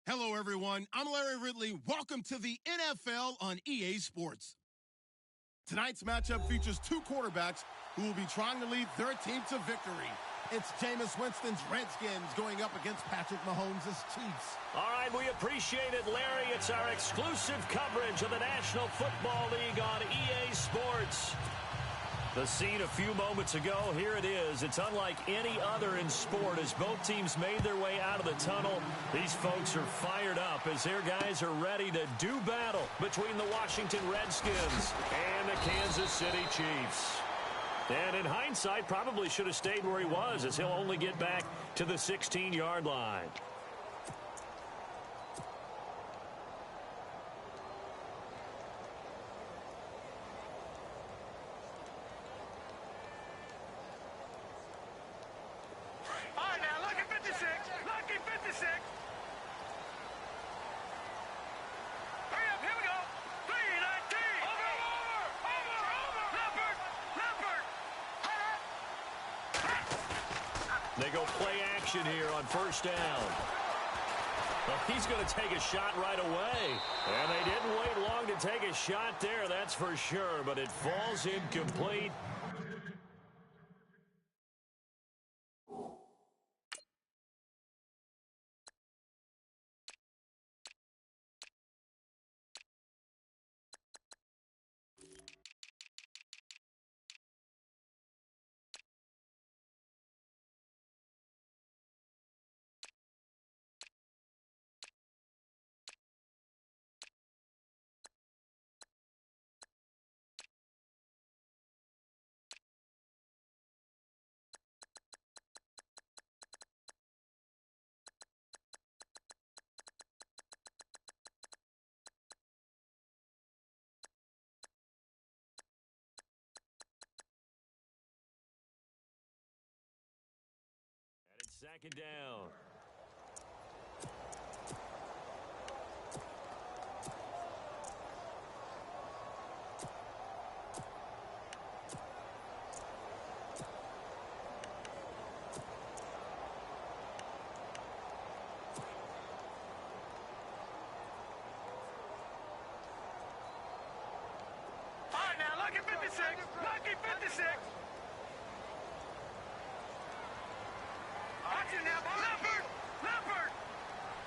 Hello, everyone. I'm Larry Ridley. Welcome to the NFL on EA Sports. Tonight's matchup features two quarterbacks who will be trying to lead their team to victory. It's Jameis Winston's Redskins going up against Patrick Mahomes' Chiefs. All right, we appreciate it, Larry. It's our exclusive coverage of the National Football League on EA Sports. The scene a few moments ago, here it is. It's unlike any other in sport as both teams made their way out of the tunnel. These folks are fired up as their guys are ready to do battle between the Washington Redskins and the Kansas City Chiefs. And in hindsight, probably should have stayed where he was as he'll only get back to the 16-yard line. They go play action here on first down. Well, he's going to take a shot right away. And they didn't wait long to take a shot there, that's for sure. But it falls incomplete. Second down. All right, now look at 56. Lucky 56. Leopard,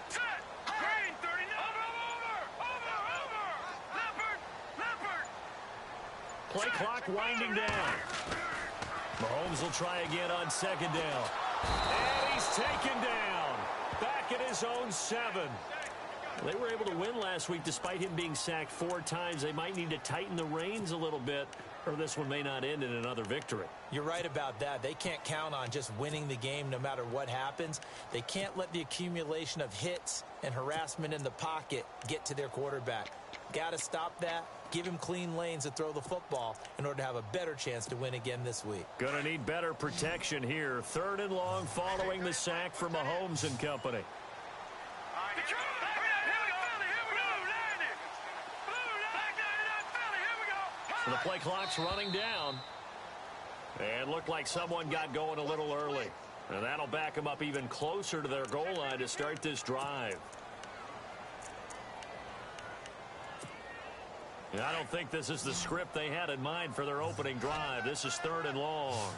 set, green, 39, over, Leopard. Play clock winding down. Mahomes will try again on second down. And he's taken down. Back at his own 7. They were able to win last week despite him being sacked 4 times. They might need to tighten the reins a little bit, or this one may not end in another victory. You're right about that. They can't count on just winning the game no matter what happens. They can't let the accumulation of hits and harassment in the pocket get to their quarterback. Got to stop that. Give him clean lanes to throw the football in order to have a better chance to win again this week. Going to need better protection here. 3rd and long following the sack for Mahomes and company. So the play clock's running down. And looked like someone got going a little early. And that'll back them up even closer to their goal line to start this drive. And I don't think this is the script they had in mind for their opening drive. This is 3rd and long.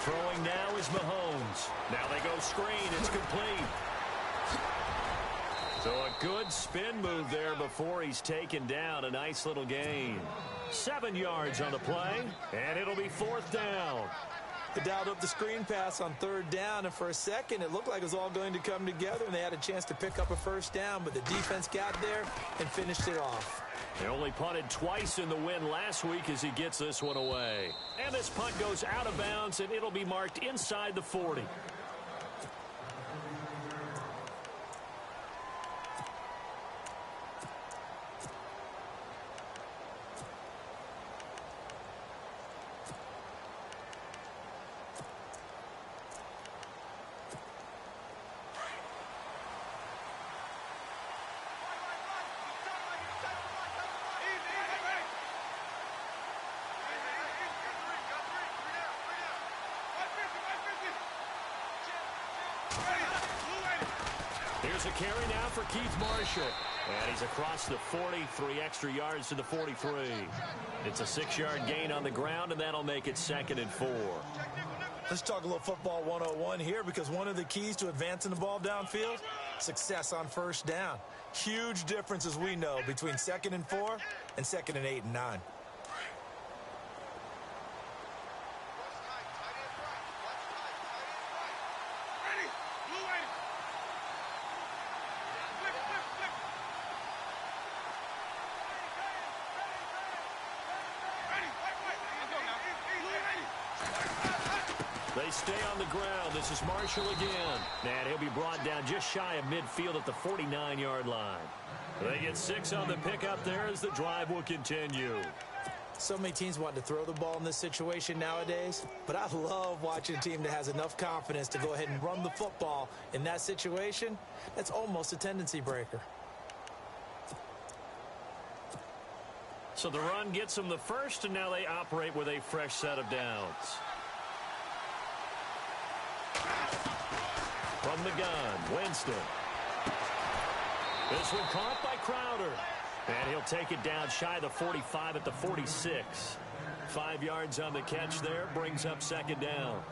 Throwing now is Mahomes. Now they go screen. It's complete. So a good spin move there before he's taken down. A nice little gain. 7 yards on the play, and it'll be 4th down. They dialed up the screen pass on 3rd down, and for a second it looked like it was all going to come together, and they had a chance to pick up a first down, but the defense got there and finished it off. They only punted twice in the win last week as he gets this one away. And this punt goes out of bounds, and it'll be marked inside the 40. Here's a carry now for Keith Marshall. And he's across the 40, 3 extra yards to the 43. It's a 6-yard gain on the ground, and that'll make it 2nd and 4. Let's talk a little football 101 here, because one of the keys to advancing the ball downfield, success on first down. Huge difference, as we know, between 2nd and 4 and 2nd and 8 and 9. They stay on the ground. This is Marshall again. And he'll be brought down just shy of midfield at the 49-yard line. They get 6 on the pickup there as the drive will continue. So many teams want to throw the ball in this situation nowadays, but I love watching a team that has enough confidence to go ahead and run the football in that situation. That's almost a tendency breaker. So the run gets them the first, and now they operate with a fresh set of downs. From the gun, Winston. This one caught by Crowder. And he'll take it down shy of the 45 at the 46. 5 yards on the catch there, brings up 2nd down.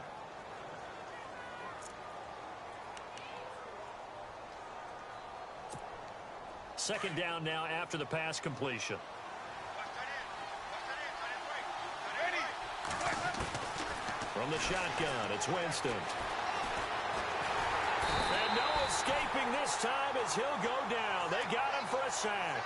Second down now after the pass completion. From the shotgun, it's Winston. And no escaping this time as he'll go down. They got him for a sack.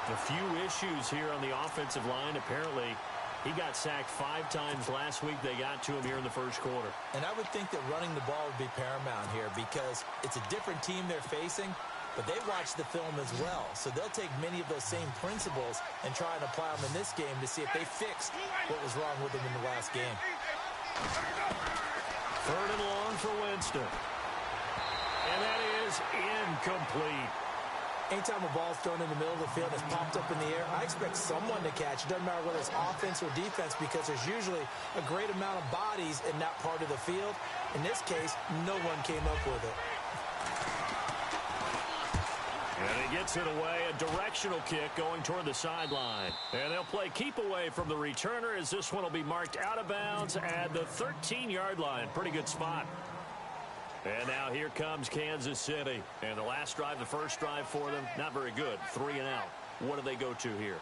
A few issues here on the offensive line. Apparently, he got sacked 5 times last week. They got to him here in the first quarter. And I would think that running the ball would be paramount here, because it's a different team they're facing, but they watch the film as well. So they'll take many of those same principles and try and apply them in this game to see if they fixed what was wrong with them in the last game. 3rd and long for Winston. And that is incomplete. Anytime a ball's thrown in the middle of the field and it's popped up in the air, I expect someone to catch. It doesn't matter whether it's offense or defense, because there's usually a great amount of bodies in that part of the field. In this case, no one came up with it. And he gets it away, a directional kick going toward the sideline. And they'll play keep away from the returner, as this one will be marked out of bounds at the 13-yard line. Pretty good spot. And now here comes Kansas City. And the last drive, the first drive for them, not very good. 3 and out. What do they go to here?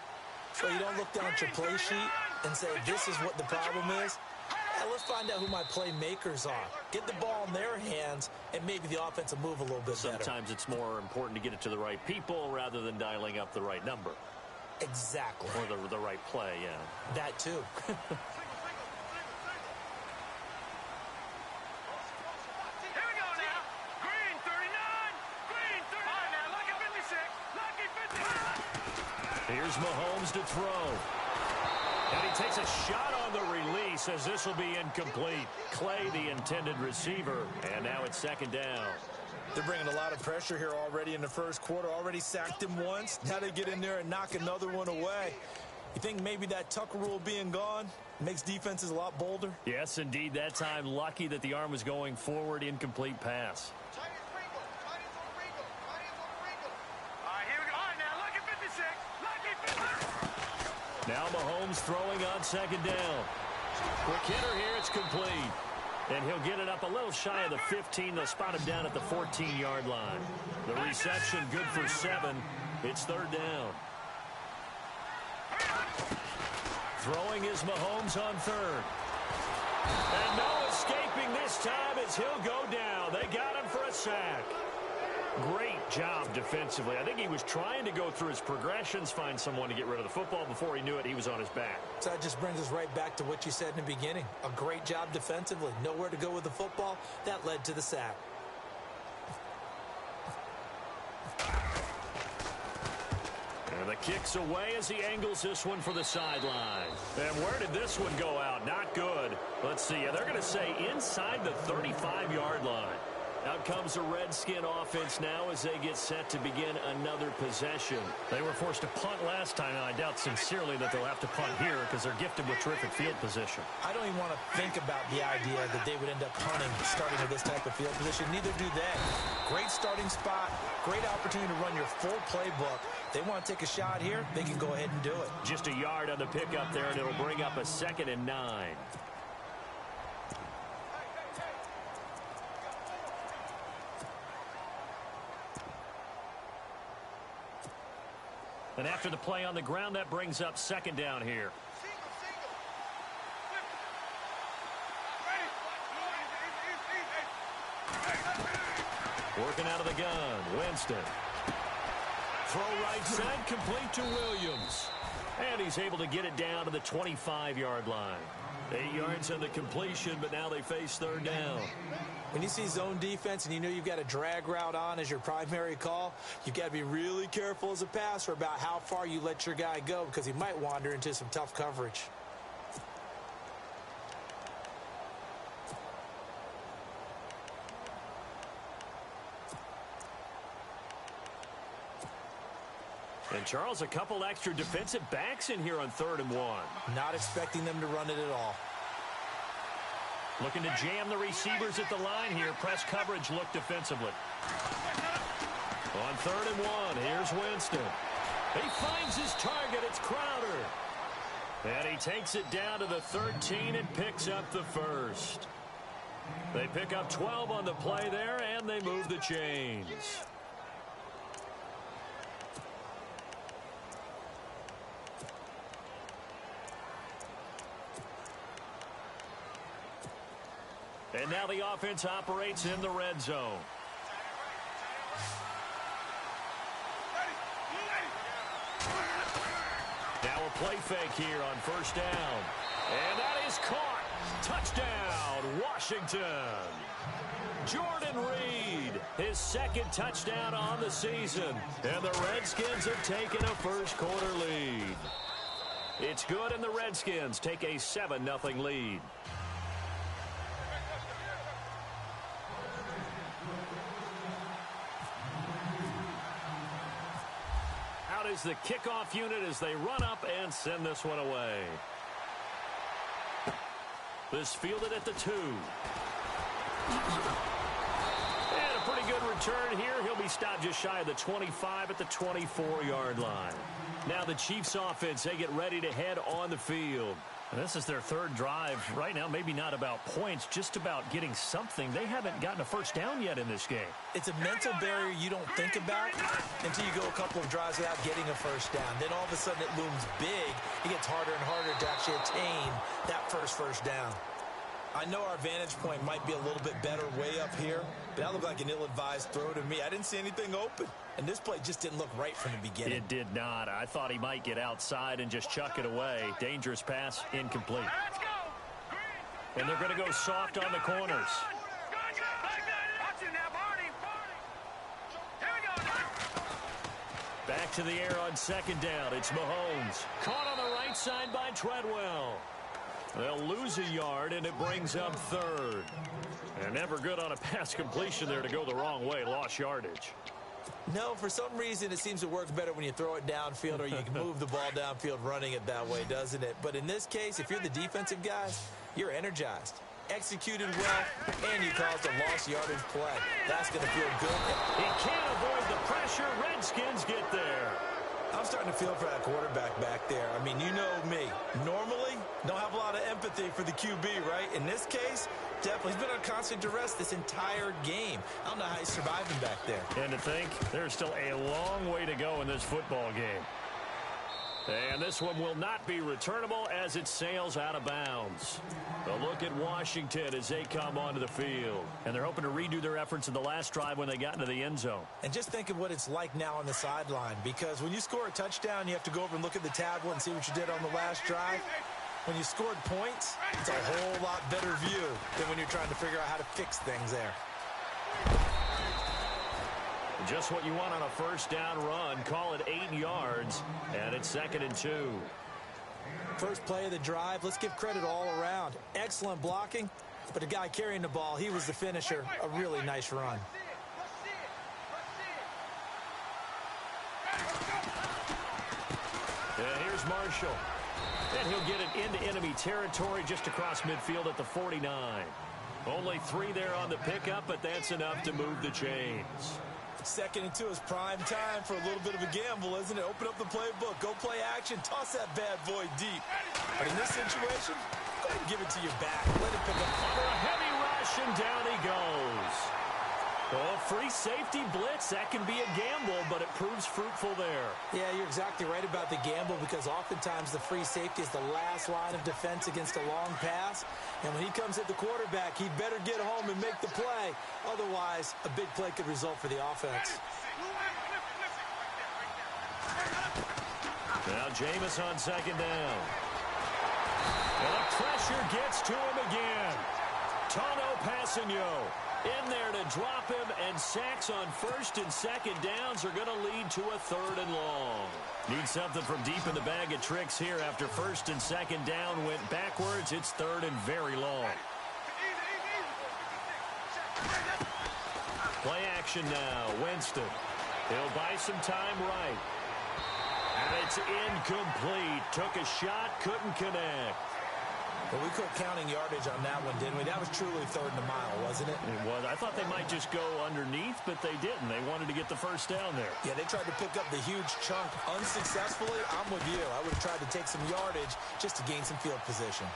So you don't look down at your play sheet and say, this is what the problem is. Hey, let's find out who my playmakers are. Get the ball in their hands, and maybe the offense will move a little bit better. Sometimes it's more important to get it to the right people rather than dialing up the right number. Exactly. Or the right play, yeah. That too. Here's Mahomes to throw. And he takes a shot on the release, as this will be incomplete. Clay, the intended receiver, and now it's 2nd down. They're bringing a lot of pressure here already in the first quarter. Already sacked him once. Now they get in there and knock another one away. You think maybe that Tucker rule being gone makes defenses a lot bolder? Yes, indeed. That time, lucky that the arm was going forward. Incomplete pass. Now Mahomes throwing on 2nd down. Quick hitter here, it's complete. And he'll get it up a little shy of the 15. They'll spot him down at the 14-yard line. The reception good for 7. It's 3rd down. Throwing is Mahomes on 3rd. And no escaping this time as he'll go down. They got him for a sack. Great job defensively. I think he was trying to go through his progressions, find someone to get rid of the football. Before he knew it, he was on his back. So that just brings us right back to what you said in the beginning. A great job defensively. Nowhere to go with the football. That led to the sack. And the kick's away as he angles this one for the sideline. And where did this one go out? Not good. Let's see. They're going to say inside the 35-yard line. Out comes the Redskin offense now as they get set to begin another possession. They were forced to punt last time, and I doubt sincerely that they'll have to punt here because they're gifted with terrific field position. I don't even want to think about the idea that they would end up punting starting with this type of field position. Neither do they. Great starting spot, great opportunity to run your full playbook. They want to take a shot here, they can go ahead and do it. Just a yard on the pickup there, and it'll bring up a 2nd and 9. And after the play on the ground, that brings up 2nd down here. Working out of the gun, Winston. Throw right side, complete to Williams. And he's able to get it down to the 25-yard line. 8 yards on the completion, but now they face 3rd down. When you see zone defense and you know you've got a drag route on as your primary call, you've got to be really careful as a passer about how far you let your guy go because he might wander into some tough coverage. And Charles, a couple extra defensive backs in here on 3rd and 1. Not expecting them to run it at all. Looking to jam the receivers at the line here. Press coverage look defensively. On 3rd and 1, here's Winston. He finds his target. It's Crowder. And he takes it down to the 13 and picks up the 1st. They pick up 12 on the play there, and they move the chains. And now the offense operates in the red zone. Now a play fake here on 1st down. And that is caught. Touchdown, Washington. Jordan Reed, his 2nd touchdown on the season. And the Redskins have taken a first-quarter lead. It's good, and the Redskins take a 7-0 lead. Is the kickoff unit as they run up and send this one away. This fielded at the 2. And a pretty good return here. He'll be stopped just shy of the 25 at the 24-yard line. Now the Chiefs offense, they get ready to head on the field. And this is their 3rd drive. Right now, maybe not about points, just about getting something. They haven't gotten a first down yet in this game. It's a mental barrier you don't think about until you go a couple of drives without getting a first down. Then all of a sudden it looms big. It gets harder and harder to actually attain that first down. I know our vantage point might be a little bit better way up here, but that looked like an ill-advised throw to me. I didn't see anything open, and this play just didn't look right from the beginning. It did not. I thought he might get outside and just chuck it away. Dangerous pass, incomplete. And they're going to go soft on the corners. Back to the air on 2nd down. It's Mahomes. Caught on the right side by Treadwell. They'll lose a yard, and it brings up 3rd. They're never good on a pass completion there to go the wrong way. Lost yardage. No, for some reason it seems to work better when you throw it downfield or you can move the ball downfield running it that way, doesn't it? But in this case, if you're the defensive guys, you're energized, executed well, and you caused a lost yardage play. That's going to feel good. He can't avoid the pressure. Redskins get there. I'm starting to feel for that quarterback back there. I mean, you know me. Normally, don't have a lot of empathy for the QB, right? In this case, definitely. He's been on constant duress this entire game. I don't know how he's surviving back there. And to think, there's still a long way to go in this football game. And this one will not be returnable as it sails out of bounds. A look at Washington as they come onto the field. And they're hoping to redo their efforts in the last drive when they got into the end zone. And just think of what it's like now on the sideline, because when you score a touchdown, you have to go over and look at the tablet and see what you did on the last drive. When you scored points, it's a whole lot better view than when you're trying to figure out how to fix things there. Just what you want on a first down run. Call it 8 yards, and it's 2nd and 2. First play of the drive. Let's give credit all around. Excellent blocking But the guy carrying the ball, he was the finisher. A really nice run. And here's Marshall. And he'll get it into enemy territory just across midfield at the 49. Only 3 there on the pickup, but that's enough to move the chains. Second and 2 is prime time for a little bit of a gamble, isn't it? Open up the playbook, go play action, toss that bad boy deep. But in this situation, go ahead and give it to your back. Let it pick up. Under a heavy rush, and down he goes. Oh, free safety blitz, that can be a gamble, but it proves fruitful there. Yeah, you're exactly right about the gamble because oftentimes the free safety is the last line of defense against a long pass. And when he comes at the quarterback, he'd better get home and make the play. Otherwise, a big play could result for the offense. Now Jameis on second down. And the pressure gets to him again. Tano Passanio in there to drop him, and sacks on first and second downs are going to lead to a 3rd and long. Need something from deep in the bag of tricks here after first and second down went backwards. It's 3rd and very long. Play action now. Winston. He'll buy some time right. And it's incomplete. Took a shot, couldn't connect. But we quit counting yardage on that one, didn't we? That was truly 3rd and a mile, wasn't it? It was. I thought they might just go underneath, but they didn't. They wanted to get the first down there. Yeah, they tried to pick up the huge chunk unsuccessfully. I'm with you. I would have tried to take some yardage just to gain some field position.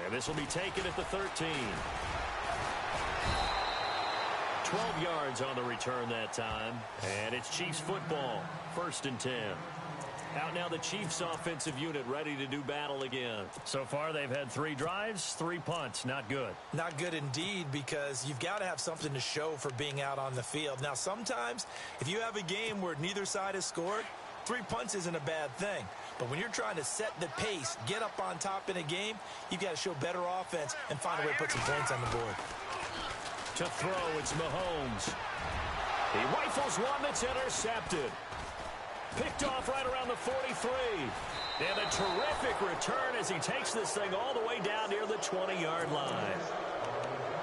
And this will be taken at the 13. 12 yards on the return that time. And it's Chiefs football. 1st and 10. Out now the Chiefs offensive unit ready to do battle again. So far they've had 3 drives, 3 punts. Not good. Not good indeed, because you've got to have something to show for being out on the field. Now sometimes if you have a game where neither side has scored, 3 punts isn't a bad thing. But when you're trying to set the pace, get up on top in a game, you've got to show better offense and find a way to put some points on the board. To throw, it's Mahomes. He rifles one that's intercepted. Picked off right around the 43. And a terrific return as he takes this thing all the way down near the 20-yard line.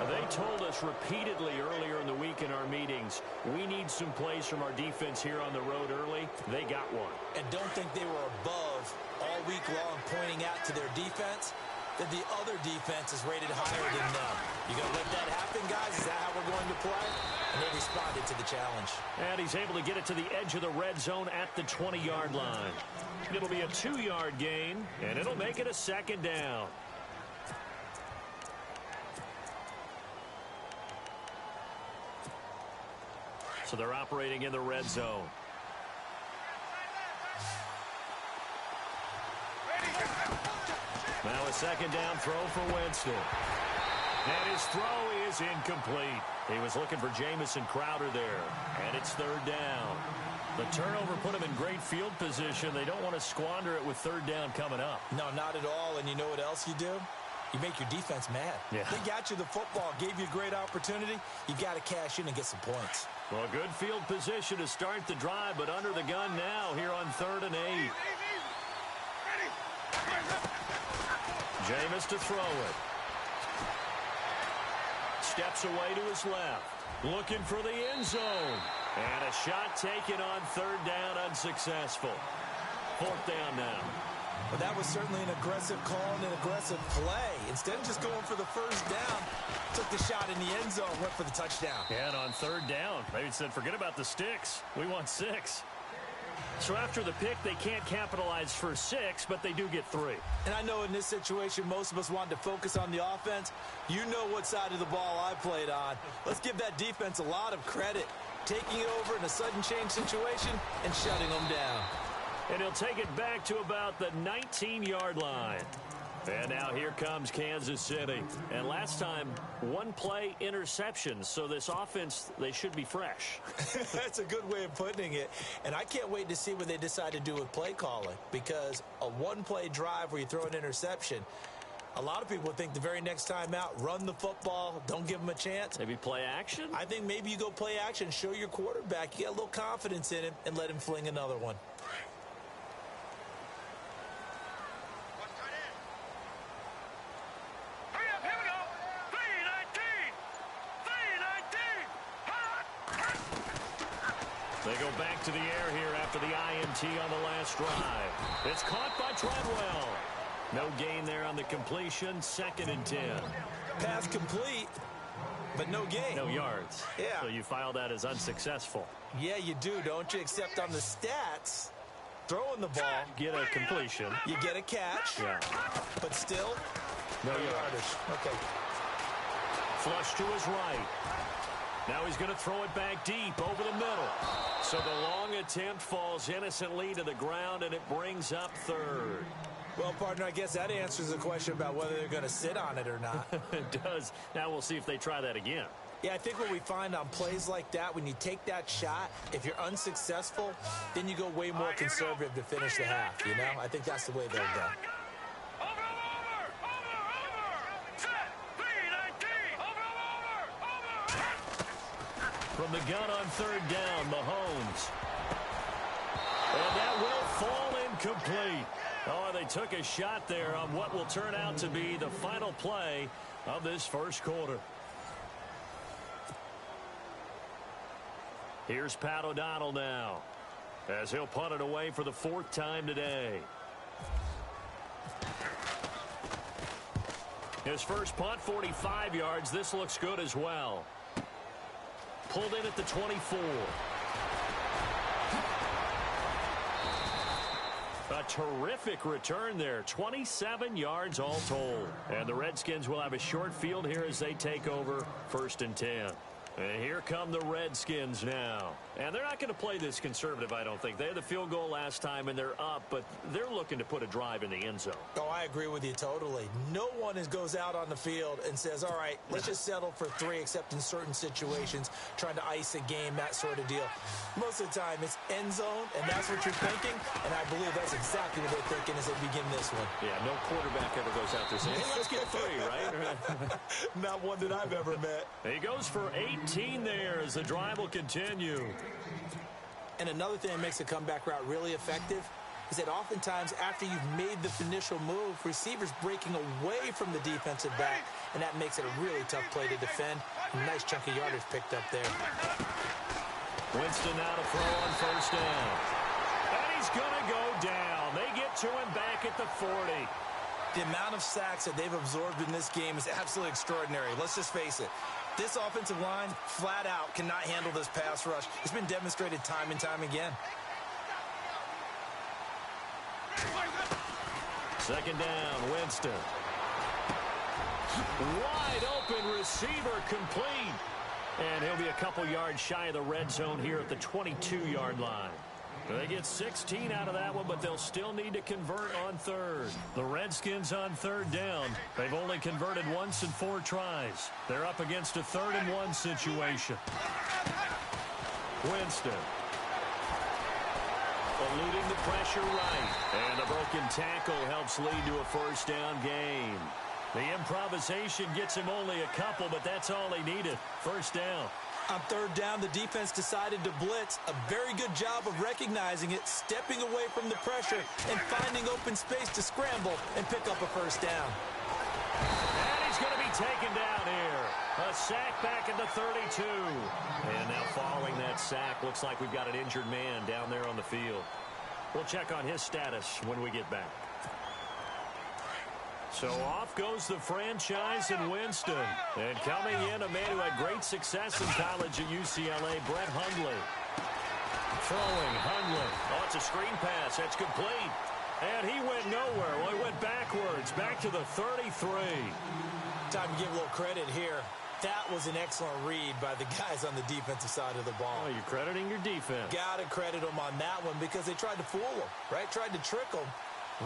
They told us repeatedly earlier in the week in our meetings, we need some plays from our defense here on the road early. They got one. And don't think they were above all week long pointing out to their defense that the other defense is rated higher than them. You going to let that happen, guys? Is that how we're going to play? And they responded to the challenge. And he's able to get it to the edge of the red zone at the 20-yard line. It'll be a 2-yard gain, and it'll make it a 2nd down. So they're operating in the red zone. Now a 2nd down throw for Winston. And his throw is incomplete. He was looking for Jamison Crowder there. And it's 3rd down. The turnover put him in great field position. They don't want to squander it with 3rd down coming up. No, not at all. And you know what else you do? You make your defense mad. Yeah. They got you the football, gave you a great opportunity. You've got to cash in and get some points. Well, good field position to start the drive, but under the gun now here on 3rd and 8. Jameis to throw it. Steps away to his left. Looking for the end zone. And a shot taken on 3rd down, unsuccessful. 4th down now. Well, that was certainly an aggressive call and an aggressive play. Instead of just going for the 1st down, took the shot in the end zone, went for the touchdown. Yeah, and on 3rd down, they said, forget about the sticks. We want 6. So after the pick, they can't capitalize for 6, but they do get 3. And I know in this situation, most of us wanted to focus on the offense. You know what side of the ball I played on. Let's give that defense a lot of credit. Taking it over in a sudden change situation and shutting them down. And he'll take it back to about the 19-yard line. And now here comes Kansas City. And last time, 1 play interception. So this offense, they should be fresh. That's a good way of putting it. And I can't wait to see what they decide to do with play calling. Because a 1-play drive where you throw an interception, a lot of people think the very next time out, run the football, don't give them a chance. Maybe play action? I think maybe you go play action, show your quarterback, you get a little confidence in him, and let him fling another one. They go back to the air here after the INT on the last drive. It's caught by Treadwell. No gain there on the completion. 2nd and 10. Pass complete, but no gain. No yards. Yeah. So you file that as unsuccessful. Yeah, you do, don't you? Except on the stats, throwing the ball. Get a completion. You get a catch. Yeah. But still, no yardage. Okay. Flush to his right. Now he's going to throw it back deep over the middle. So the long attempt falls innocently to the ground, and it brings up 3rd. Well, partner, I guess that answers the question about whether they're going to sit on it or not. It does. Now we'll see if they try that again. Yeah, I think what we find on plays like that, when you take that shot, if you're unsuccessful, then you go way more conservative to finish the half, you know? I think that's the way they'll go. From the gun on 3rd down, Mahomes. And that will fall incomplete. Oh, they took a shot there on what will turn out to be the final play of this first quarter. Here's Pat O'Donnell now, as he'll punt it away for the 4th time today. His first punt, 45 yards. This looks good as well. Pulled in at the 24. A terrific return there. 27 yards all told. And the Redskins will have a short field here as they take over 1st and 10. And here come the Redskins now. And they're not going to play this conservative, I don't think. They had the field goal last time, and they're up, but they're looking to put a drive in the end zone. Oh, I agree with you totally. No one goes out on the field and says, all right, let's just settle for 3, except in certain situations, trying to ice a game, that sort of deal. Most of the time, it's end zone, and that's what you're thinking, and I believe that's exactly what they're thinking as they begin this one. Yeah, no quarterback ever goes out there saying, hey, let's get 3, right? Not one that I've ever met. He goes for 18 there as the drive will continue. And another thing that makes a comeback route really effective is that oftentimes after you've made the initial move, receivers breaking away from the defensive back, and that makes it a really tough play to defend. A nice chunk of yardage picked up there. Winston now to throw on 1st down. And he's going to go down. They get to him back at the 40. The amount of sacks that they've absorbed in this game is absolutely extraordinary. Let's just face it. This offensive line, flat out, cannot handle this pass rush. It's been demonstrated time and time again. 2nd down, Winston. Wide open receiver complete. And he'll be a couple yards shy of the red zone here at the 22-yard line. They get 16 out of that one, but they'll still need to convert on 3rd. The Redskins on 3rd down. They've only converted once in 4 tries. They're up against a 3rd and 1 situation. Winston. Eluding the pressure right. And the broken tackle helps lead to a 1st down gain. The improvisation gets him only a couple, but that's all he needed. 1st down. On 3rd down, the defense decided to blitz. A very good job of recognizing it, stepping away from the pressure, and finding open space to scramble and pick up a 1st down. And he's going to be taken down here. A sack back at the 32. And now following that sack, looks like we've got an injured man down there on the field. We'll check on his status when we get back. So off goes the franchise and Winston. And coming in, a man who had great success in college at UCLA, Brett Hundley. Throwing, Hundley. Oh, it's a screen pass. That's complete. And he went nowhere. Well, he went backwards, back to the 33. Time to give a little credit here. That was an excellent read by the guys on the defensive side of the ball. Oh, you're crediting your defense. Got to credit them on that one because they tried to fool them, right? Tried to trick them.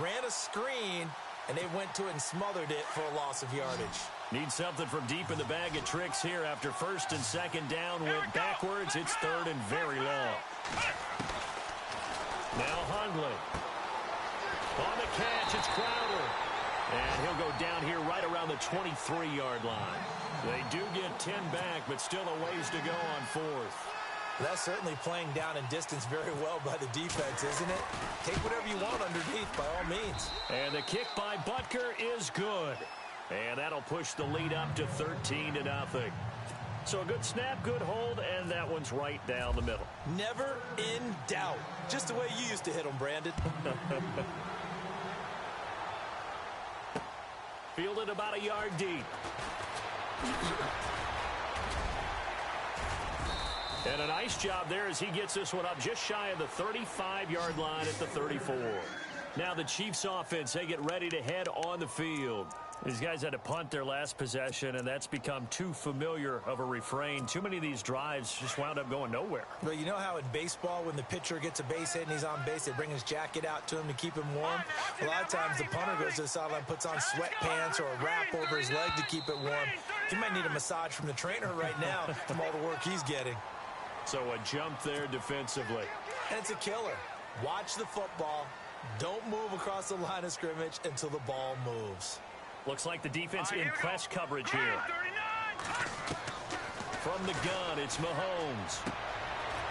Ran a screen. And they went to it and smothered it for a loss of yardage. Need something from deep in the bag of tricks here after 1st and 2nd down. Went backwards. It's 3rd and very long. Now Hundley. On the catch, it's Crowder. And he'll go down here right around the 23-yard line. They do get 10 back, but still a ways to go on 4th. That's certainly playing down in distance very well by the defense, isn't it? Take whatever you want underneath, by all means. And the kick by Butker is good. And that'll push the lead up to 13-0. So a good snap, good hold, and that one's right down the middle. Never in doubt. Just the way you used to hit them, Brandon. Fielded about a yard deep. And a nice job there as he gets this one up just shy of the 35-yard line at the 34. Now the Chiefs offense, they get ready to head on the field. These guys had to punt their last possession, and that's become too familiar of a refrain. Too many of these drives just wound up going nowhere. Well, you know how in baseball when the pitcher gets a base hit and he's on base, they bring his jacket out to him to keep him warm? A lot of times the punter goes to the sideline, puts on sweatpants or a wrap over his leg to keep it warm. He might need a massage from the trainer right now from all the work he's getting. So a jump there defensively. And it's a killer. Watch the football. Don't move across the line of scrimmage until the ball moves. Looks like the defense in press coverage here. From the gun, it's Mahomes.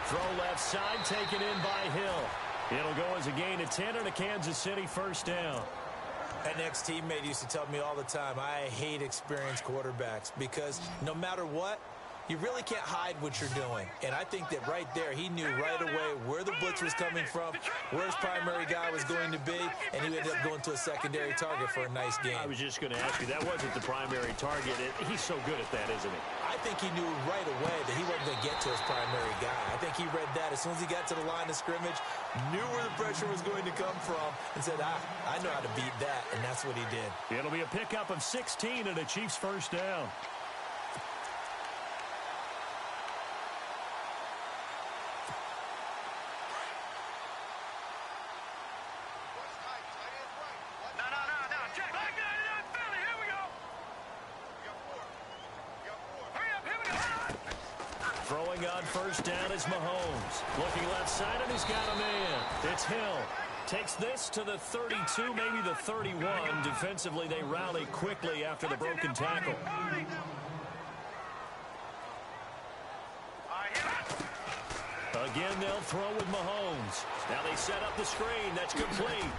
Throw left side, taken in by Hill. It'll go as a gain of 10 and a Kansas City first down. An ex-teammate used to tell me all the time, I hate experienced quarterbacks because no matter what, you really can't hide what you're doing. And I think that right there, he knew right away where the blitz was coming from, where his primary guy was going to be, and he ended up going to a secondary target for a nice game. I was just going to ask you, that wasn't the primary target. He's so good at that, isn't he? I think he knew right away that he wasn't going to get to his primary guy. I think he read that as soon as he got to the line of scrimmage, knew where the pressure was going to come from, and said, I know how to beat that, and that's what he did. It'll be a pickup of 16 and a Chiefs first down. Throwing on first down is Mahomes. Looking left side, and he's got a man. It's Hill. Takes this to the 32, maybe the 31. Defensively, they rally quickly after the broken tackle. Again, they'll throw with Mahomes. Now they set up the screen. That's complete.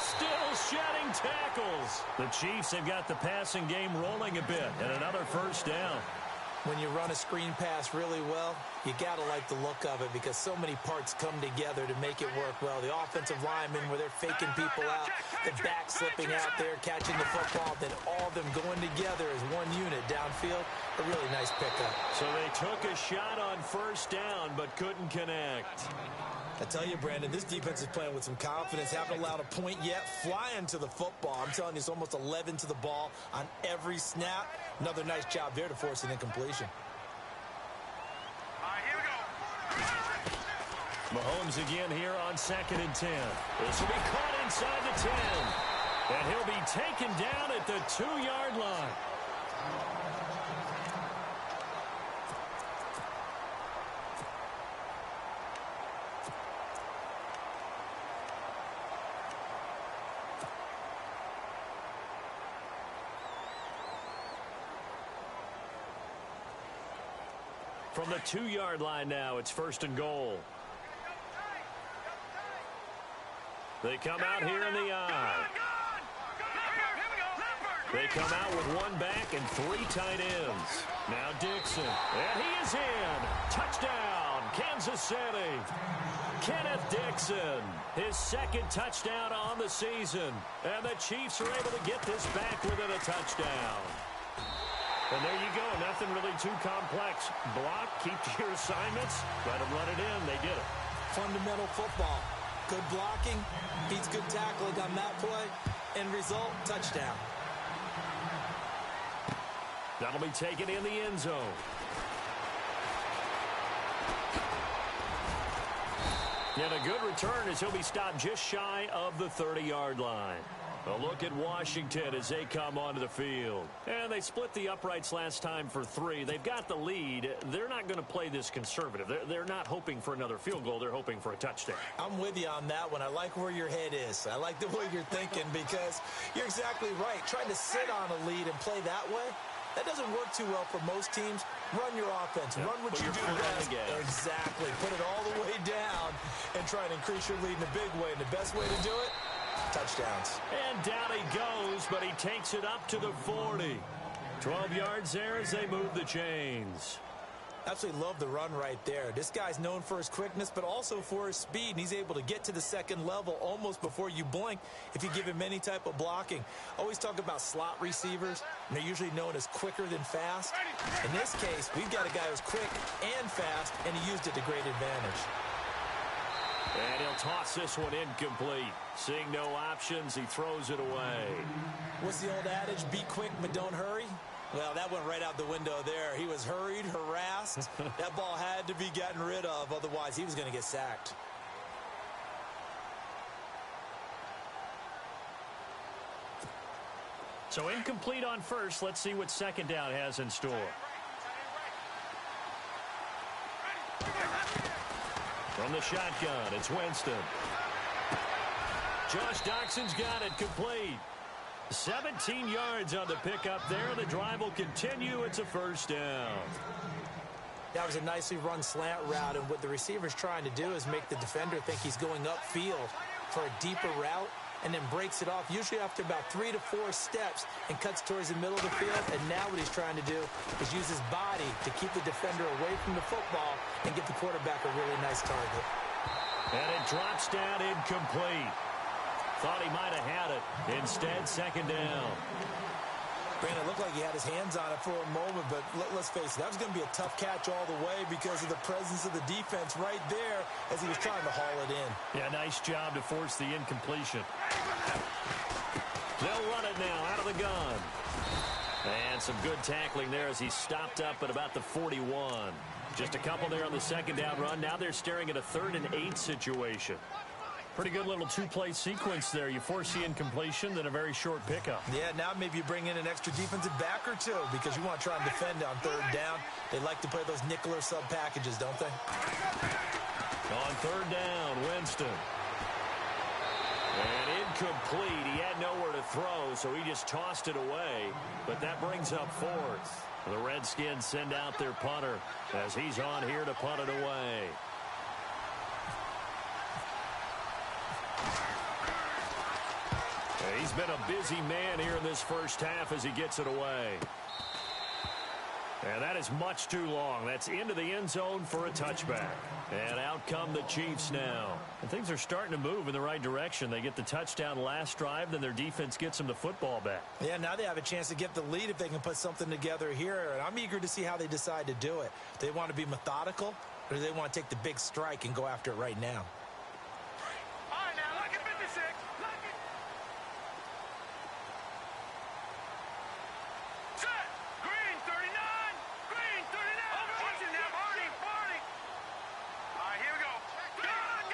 Still shedding tackles. The Chiefs have got the passing game rolling a bit, and another first down. When you run a screen pass really well, you got to like the look of it because so many parts come together to make it work well. The offensive linemen, where they're faking people out, the back slipping out there, catching the football, then all of them going together as one unit downfield. A really nice pickup. So they took a shot on first down but couldn't connect. I tell you, Brandon, this defense is playing with some confidence. Haven't allowed a point yet. Flying to the football. I'm telling you, it's almost 11 to the ball on every snap. Another nice job there to force an incompletion. All right, here we go. Mahomes again here on 2nd and 10. This will be caught inside the 10. And he'll be taken down at the 2-yard line. From the 2-yard line now, it's 1st and goal. They come out here in the eye. They come out with one back and 3 tight ends. Now Dixon, and he is in. Touchdown, Kansas City. Kenneth Dixon, his 2nd touchdown on the season. And the Chiefs are able to get this back within a touchdown. And there you go. Nothing really too complex. Block, keep to your assignments, let them run it in. They did it. Fundamental football. Good blocking, beats good tackling on that play. End result, touchdown. That'll be taken in the end zone. And a good return as he'll be stopped just shy of the 30-yard line. A look at Washington as they come onto the field. And they split the uprights last time for 3. They've got the lead. They're not going to play this conservative. They're not hoping for another field goal. They're hoping for a touchdown. I'm with you on that one. I like where your head is. I like the way you're thinking because you're exactly right. Trying to sit on a lead and play that way, that doesn't work too well for most teams. Run your offense. Yep. Run what you do best. Exactly. Put it all the way down and try and increase your lead in a big way. And the best way to do it, touchdowns. And down he goes, but he takes it up to the 40. 12 yards there as they move the chains. Absolutely love the run right there. This guy's known for his quickness, but also for his speed, and he's able to get to the second level almost before you blink if you give him any type of blocking. Always talk about slot receivers, and they're usually known as quicker than fast. In this case, we've got a guy who's quick and fast, and he used it to great advantage. And he'll toss this one incomplete. Seeing no options, he throws it away. What's the old adage? Be quick, but don't hurry? Well, that went right out the window there. He was hurried, harassed. That ball had to be gotten rid of, otherwise he was going to get sacked. So incomplete on first. Let's see what second down has in store. From the shotgun, it's Winston. Josh Doxson's got it complete. 17 yards on the pickup there. The drive will continue. It's a first down. That was a nicely run slant route, and what the receiver's trying to do is make the defender think he's going upfield for a deeper route, and then breaks it off, usually after about 3 to 4 steps, and cuts towards the middle of the field. And now what he's trying to do is use his body to keep the defender away from the football and get the quarterback a really nice target. And it drops down incomplete. Thought he might have had it. Instead, second down. Brandon, it looked like he had his hands on it for a moment, but let's face it, that was going to be a tough catch all the way because of the presence of the defense right there as he was trying to haul it in. Yeah, nice job to force the incompletion. They'll run it now out of the gun. And some good tackling there as he stopped up at about the 41. Just a couple there on the second down run. Now they're staring at a 3rd and 8 situation. Pretty good little two-play sequence there. You force the incompletion, then a very short pickup. Yeah, now maybe you bring in an extra defensive back or two because you want to try and defend on 3rd down. They like to play those nickel or sub packages, don't they? On 3rd down, Winston. And incomplete. He had nowhere to throw, so he just tossed it away. But that brings up 4th. The Redskins send out their punter as he's on here to punt it away. He's been a busy man here in this first half as he gets it away. And that is much too long. That's into the end zone for a touchback. And out come the Chiefs now. And things are starting to move in the right direction. They get the touchdown last drive, then their defense gets them the football back. Yeah, now they have a chance to get the lead if they can put something together here. And I'm eager to see how they decide to do it. Do they want to be methodical, or do they want to take the big strike and go after it right now? All right, now, look at 56. Look at... Set. Green, 39. Green, 39. Oh, watching now, Barney. All right, here we go. Gun.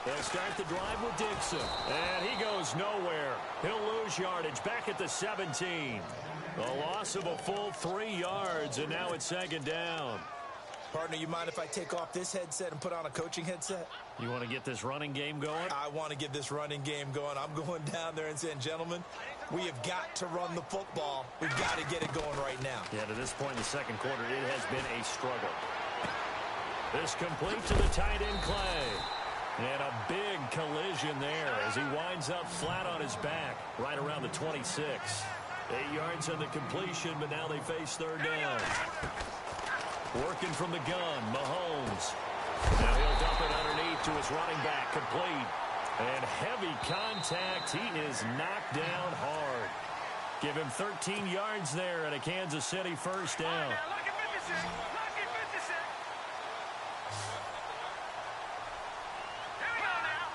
They'll start the drive with Dixon. And he goes nowhere. He'll lose yardage back at the 17. A loss of a full 3 yards, and now it's second down. Partner, you mind if I take off this headset and put on a coaching headset? You want to get this running game going? I want to get this running game going. I'm going down there and saying, gentlemen, we have got to run the football. We've got to get it going right now. Yeah, to this point in the second quarter, it has been a struggle. This complete to the tight end, Clay. And a big collision there as he winds up flat on his back right around the 26. 8 yards on the completion, but now they face 3rd down. Working from the gun, Mahomes. Now he'll dump it underneath to his running back, complete. And heavy contact. He is knocked down hard. Give him 13 yards there and a Kansas City first down. Now, look at 56. Look at 56. Here we go now.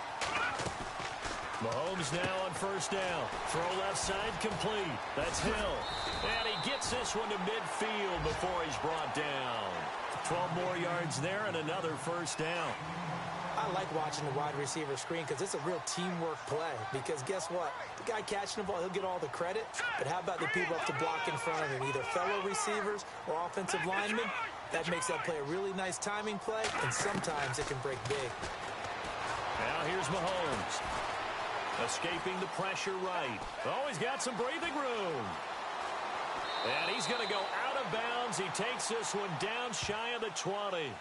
Mahomes now on first down. Throw left side complete. That's Hill. And he gets this one to midfield before he's brought down. 12 more yards there and another first down. I like watching the wide receiver screen because it's a real teamwork play. Because guess what? The guy catching the ball, he'll get all the credit. But how about the people up to block in front of him, either fellow receivers or offensive linemen? That makes that play a really nice timing play, and sometimes it can break big. Now here's Mahomes. Escaping the pressure right. Oh, he's got some breathing room. And he's going to go out of bounds. He takes this one down shy of the 20.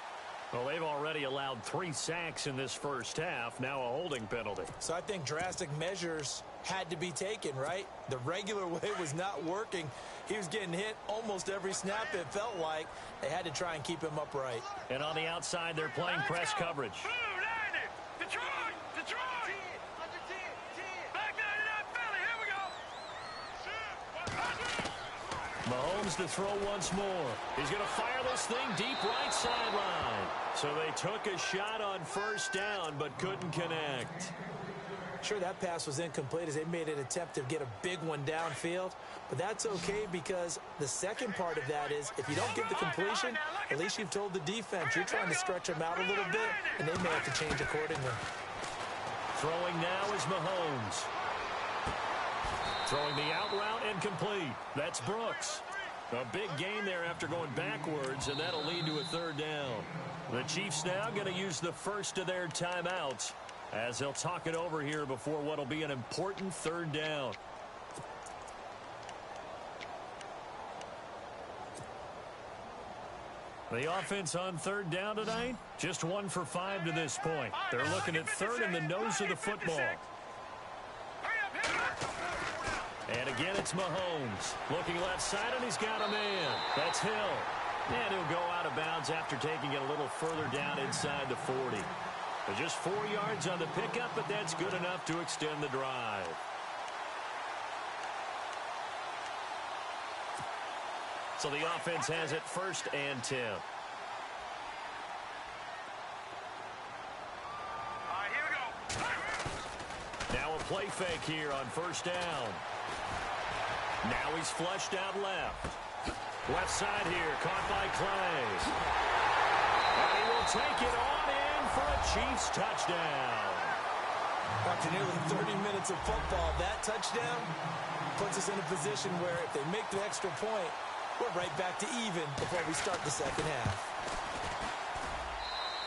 Well, they've already allowed 3 sacks in this first half. Now a holding penalty. So I think drastic measures had to be taken, right? The regular way was not working. He was getting hit almost every snap, it felt like. They had to try and keep him upright. And on the outside, they're playing press coverage. Detroit! Back 99 Philly, here we go! Mahomes to throw once more. He's going to fire this thing deep right sideline. So they took a shot on first down, but couldn't connect. Sure, that pass was incomplete as they made an attempt to get a big one downfield. But that's okay because the second part of that is if you don't get the completion, at least you've told the defense you're trying to stretch them out a little bit, and they may have to change accordingly. Throwing now is Mahomes. Throwing the out route incomplete. That's Brooks. A big gain there after going backwards, and that'll lead to a third down. The Chiefs now going to use the first of their timeouts as they'll talk it over here before what will be an important third down. The offense on third down tonight, just 1 for 5 to this point. They're looking at third in the nose of the football. And again, it's Mahomes. Looking left side, and he's got a man. That's Hill. And he'll go out of bounds after taking it a little further down inside the 40. But just 4 yards on the pickup, but that's good enough to extend the drive. So the offense has it 1st and 10. All right, here we go. Now a play fake here on first down. Now he's flushed out left. Left side here, caught by Clay. And he will take it on in for a Chiefs touchdown. After nearly 30 minutes of football, that touchdown puts us in a position where if they make the extra point, we're right back to even before we start the second half.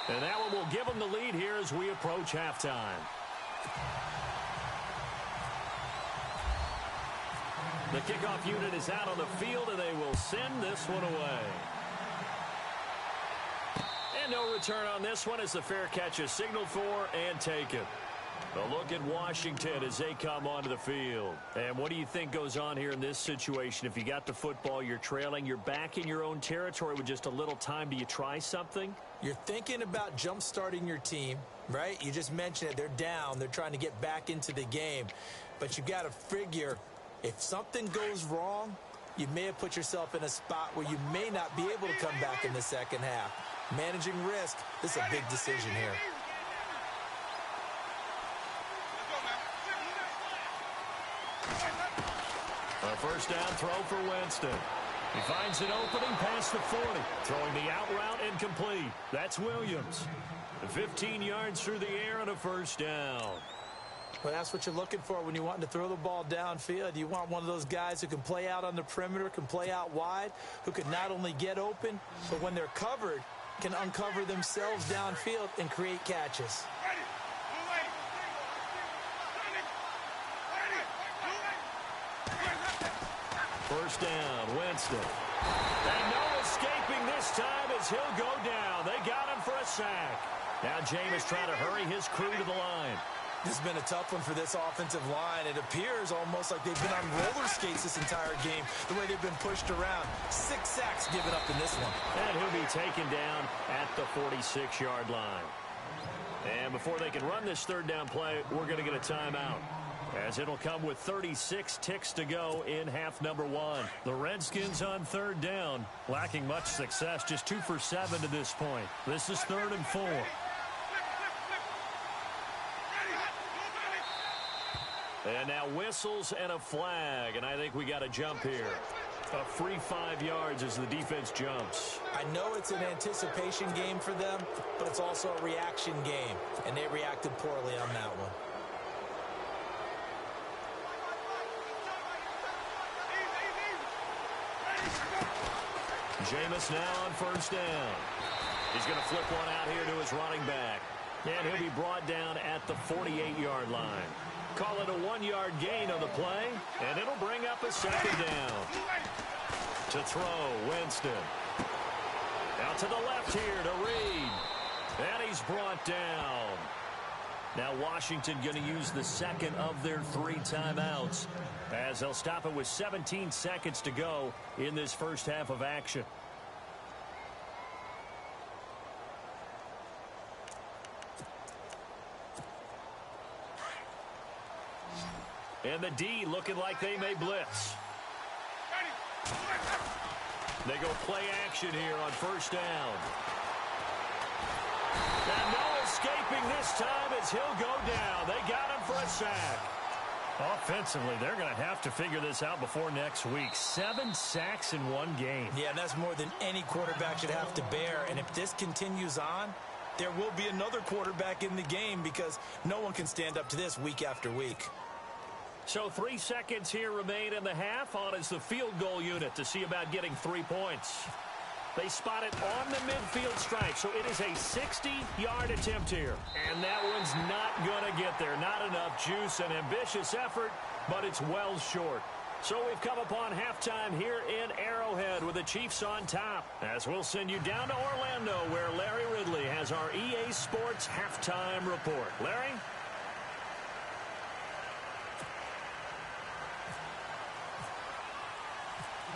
And that one will give them the lead here as we approach halftime. The kickoff unit is out on the field, and they will send this one away. And no return on this one as the fair catch is signaled for and taken. A look at Washington as they come onto the field. And what do you think goes on here in this situation? If you got the football, you're trailing, you're back in your own territory with just a little time. Do you try something? You're thinking about jump-starting your team, right? You just mentioned it. They're down. They're trying to get back into the game. But you got to figure if something goes wrong, you may have put yourself in a spot where you may not be able to come back in the second half. Managing risk, this is a big decision here. A first down throw for Winston. He finds an opening past the 40. Throwing the out route incomplete. That's Williams. 15 yards through the air and a first down. Well, that's what you're looking for when you want to throw the ball downfield. You want one of those guys who can play out on the perimeter, can play out wide, who can not only get open, but when they're covered, can uncover themselves downfield and create catches. First down, Winston. And no escaping this time as he'll go down. They got him for a sack. Now Jameis trying to hurry his crew to the line. This has been a tough one for this offensive line. It appears almost like they've been on roller skates this entire game, the way they've been pushed around. 6 sacks given up in this one. And he'll be taken down at the 46-yard line. And before they can run this third down play, we're going to get a timeout, as it'll come with 36 ticks to go in half number 1. The Redskins on third down, lacking much success, just 2 for 7 to this point. This is 3rd and 4. And now whistles and a flag, and I think we got a jump here. A free 5 yards as the defense jumps. I know it's an anticipation game for them, but it's also a reaction game, and they reacted poorly on that one. Jameis now on first down. He's going to flip one out here to his running back. And he'll be brought down at the 48-yard line. Call it a 1-yard gain on the play, and it'll bring up a second down. To throw, Winston. Out to the left here to Reed. And he's brought down. Now Washington going to use the second of their 3 timeouts as they'll stop it with 17 seconds to go in this first half of action. And the D looking like they may blitz. They go play action here on first down. And no escaping this time as he'll go down. They got him for a sack. Offensively, they're going to have to figure this out before next week. 7 sacks in one game. Yeah, and that's more than any quarterback should have to bear. And if this continues on, there will be another quarterback in the game because no one can stand up to this week after week. So 3 seconds here remain in the half. On is the field goal unit to see about getting 3 points. They spot it on the midfield stripe, so it is a 60-yard attempt here. And that one's not going to get there. Not enough juice, an ambitious effort, but it's well short. So we've come upon halftime here in Arrowhead with the Chiefs on top. As we'll send you down to Orlando, where Larry Ridley has our EA Sports halftime report. Larry?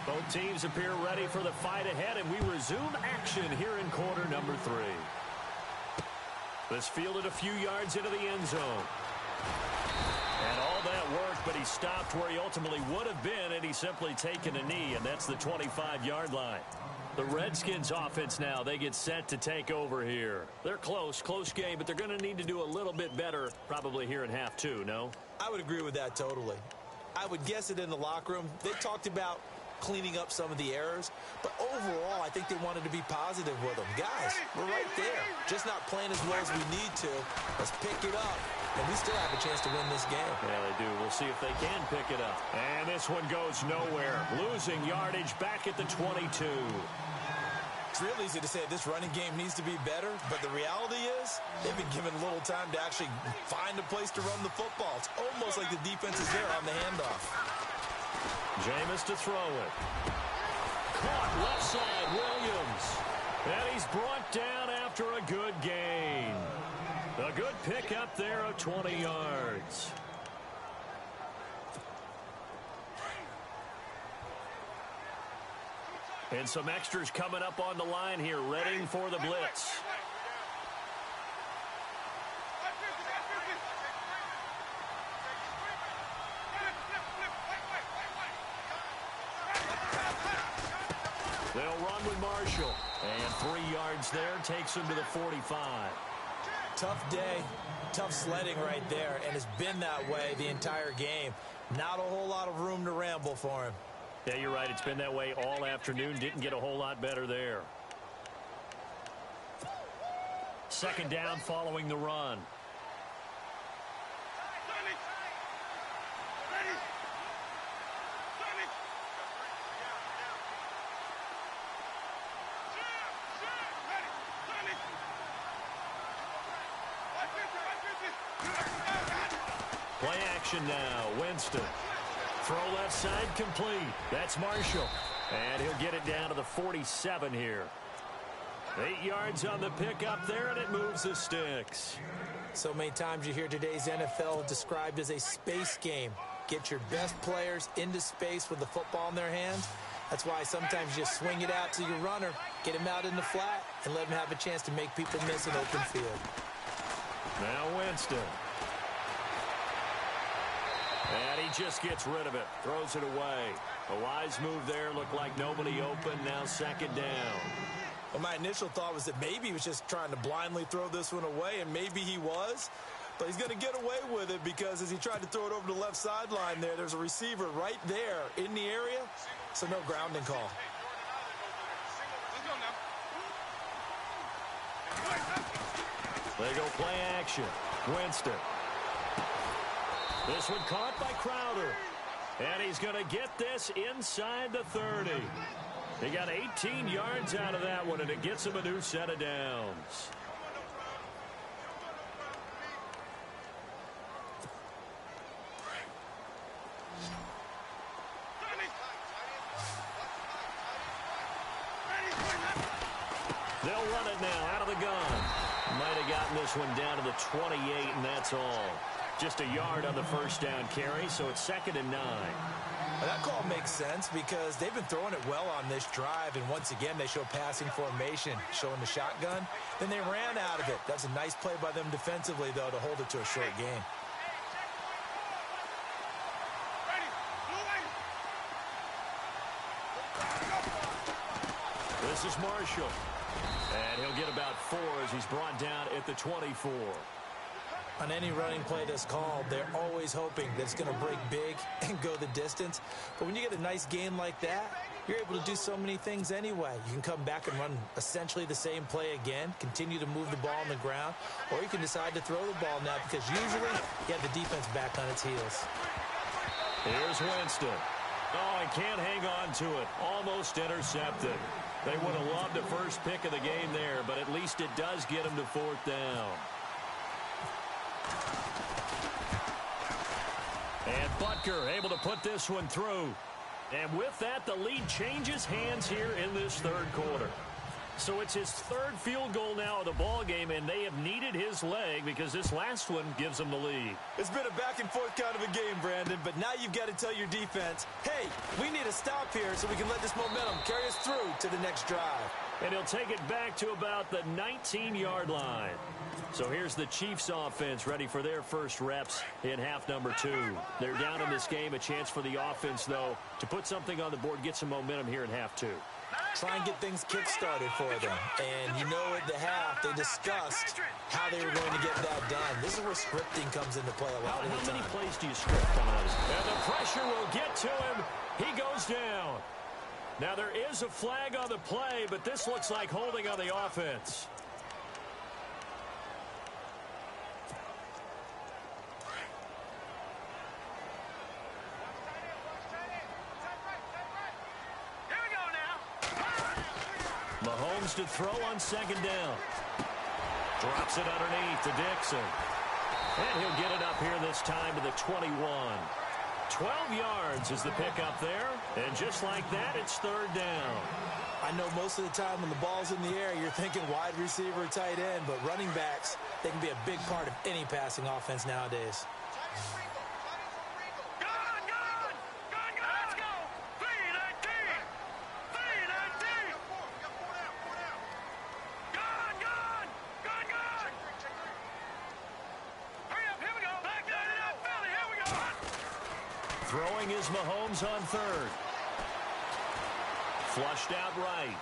Both teams appear ready for the fight ahead, and we resume action here in quarter number 3. This fielded a few yards into the end zone. And all that worked, but he stopped where he ultimately would have been, and he's simply taken a knee, and that's the 25-yard line. The Redskins offense now, they get set to take over here. They're close game, but they're going to need to do a little bit better probably here in half 2, no? I would agree with that totally. I would guess it in the locker room. They talked about cleaning up some of the errors, but overall I think they wanted to be positive with them. Guys, we're right there, just not playing as well as we need to. Let's pick it up, and we still have a chance to win this game. Yeah, they do. We'll see if they can pick it up. And this one goes nowhere, losing yardage back at the 22. It's real easy to say this running game needs to be better, but the reality is they've been given little time to actually find a place to run the football. It's almost like the defense is there on the handoff. Jameis to throw it. Caught left side, Williams. And he's brought down after a good gain. A good pickup there of 20 yards. And some extras coming up on the line here, readying for the blitz. They'll run with Marshall. And 3 yards there takes him to the 45. Tough day, tough sledding right there, and it's been that way the entire game. Not a whole lot of room to ramble for him. Yeah, you're right. It's been that way all afternoon. Didn't get a whole lot better there. Second down following the run. Play action now. Winston. Throw left side complete. That's Marshall. And he'll get it down to the 47 here. 8 yards on the pickup there, and it moves the sticks. So many times you hear today's NFL described as a space game. Get your best players into space with the football in their hands. That's why sometimes you swing it out to your runner, get him out in the flat, and let him have a chance to make people miss an open field. Now Winston. And he just gets rid of it. Throws it away. A wise move there. Looked like nobody open. Now second down. Well, my initial thought was that maybe he was just trying to blindly throw this one away, and maybe he was. But he's going to get away with it because as he tried to throw it over the left sideline there's a receiver right there in the area, so no grounding call. They go play action. Winston. This one caught by Crowder. And he's going to get this inside the 30. He got 18 yards out of that one, and it gets him a new set of downs. They'll run it now out of the gun. Might have gotten this one down to the 28, and that's all. Just a yard on the first down carry, so it's 2nd and 9. That call makes sense because they've been throwing it well on this drive, and once again they show passing formation, showing the shotgun. Then they ran out of it. That's a nice play by them defensively, though, to hold it to a short game. This is Marshall. And he'll get about 4 as he's brought down at the 24. On any running play that's called, they're always hoping that it's going to break big and go the distance. But when you get a nice game like that, you're able to do so many things anyway. You can come back and run essentially the same play again, continue to move the ball on the ground, or you can decide to throw the ball now because usually you have the defense back on its heels. Here's Winston. Oh, he can't hang on to it. Almost intercepted. They would have loved the first pick of the game there, but at least it does get him to 4th down. And Butker able to put this one through. And with that, the lead changes hands here in this 3rd quarter. So it's his 3rd field goal now of the ball game, and they have needed his leg because this last one gives them the lead. It's been a back-and-forth kind of a game, Brandon, but now you've got to tell your defense, hey, we need to stop here so we can let this momentum carry us through to the next drive. And he'll take it back to about the 19-yard line. So here's the Chiefs offense ready for their first reps in half number 2. They're down in this game. A chance for the offense, though, to put something on the board, get some momentum here in half 2. Try and get things kick-started for them. And you know at the half, they discussed how they were going to get that done. This is where scripting comes into play a lot of the time. How many plays do you script on those? And the pressure will get to him. He goes down. Now there is a flag on the play, but this looks like holding on the offense. Mahomes to throw on 2nd down. Drops it underneath to Dixon. And he'll get it up here this time to the 21. 12 yards is the pickup there. And just like that, it's 3rd down. I know most of the time when the ball's in the air, you're thinking wide receiver, tight end, but running backs, they can be a big part of any passing offense nowadays. Throwing is Mahomes on 3rd. Flushed out right.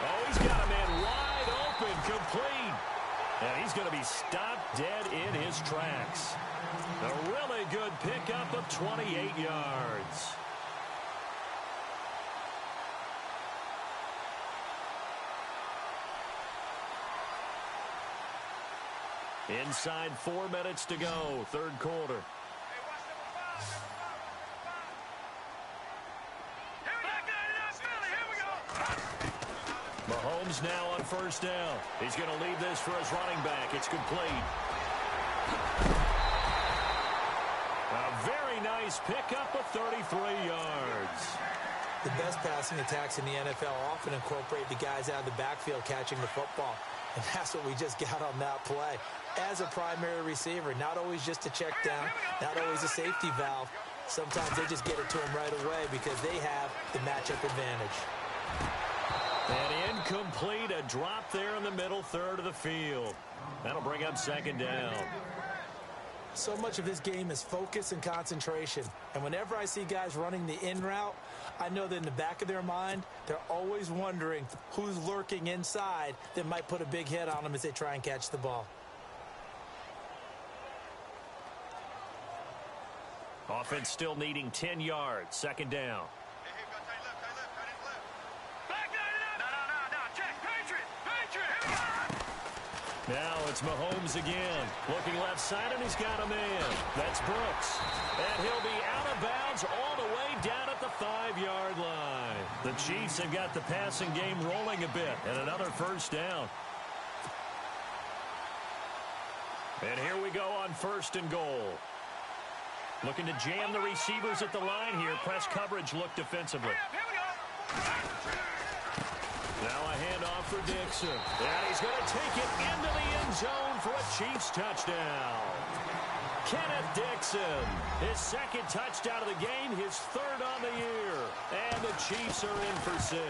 Oh, he's got a man wide open, complete. And he's going to be stopped dead in his tracks. A really good pickup of 28 yards. Inside 4 minutes to go, 3rd quarter. Mahomes now on 1st down. He's going to leave this for his running back. It's complete. A very nice pickup of 33 yards. The best passing attacks in the NFL often incorporate the guys out of the backfield catching the football. And that's what we just got on that play. As a primary receiver, not always just a check down, not always a safety valve. Sometimes they just get it to him right away because they have the matchup advantage. And incomplete, a drop there in the middle 3rd of the field. That'll bring up 2nd down. So much of this game is focus and concentration. And whenever I see guys running the in route, I know that in the back of their mind, they're always wondering who's lurking inside that might put a big hit on them as they try and catch the ball. Offense still needing 10 yards. 2nd down. Now it's Mahomes again. Looking left side, and he's got a man. That's Brooks. And he'll be out of bounds all the way down at the 5-yard line. The Chiefs have got the passing game rolling a bit. And another 1st down. And here we go on 1st and goal. Looking to jam the receivers at the line here. Press coverage look defensively. Now a handoff for Dixon. And he's going to take it into the end zone for a Chiefs touchdown. Kenneth Dixon, his second touchdown of the game, his third on the year. And the Chiefs are in for 6.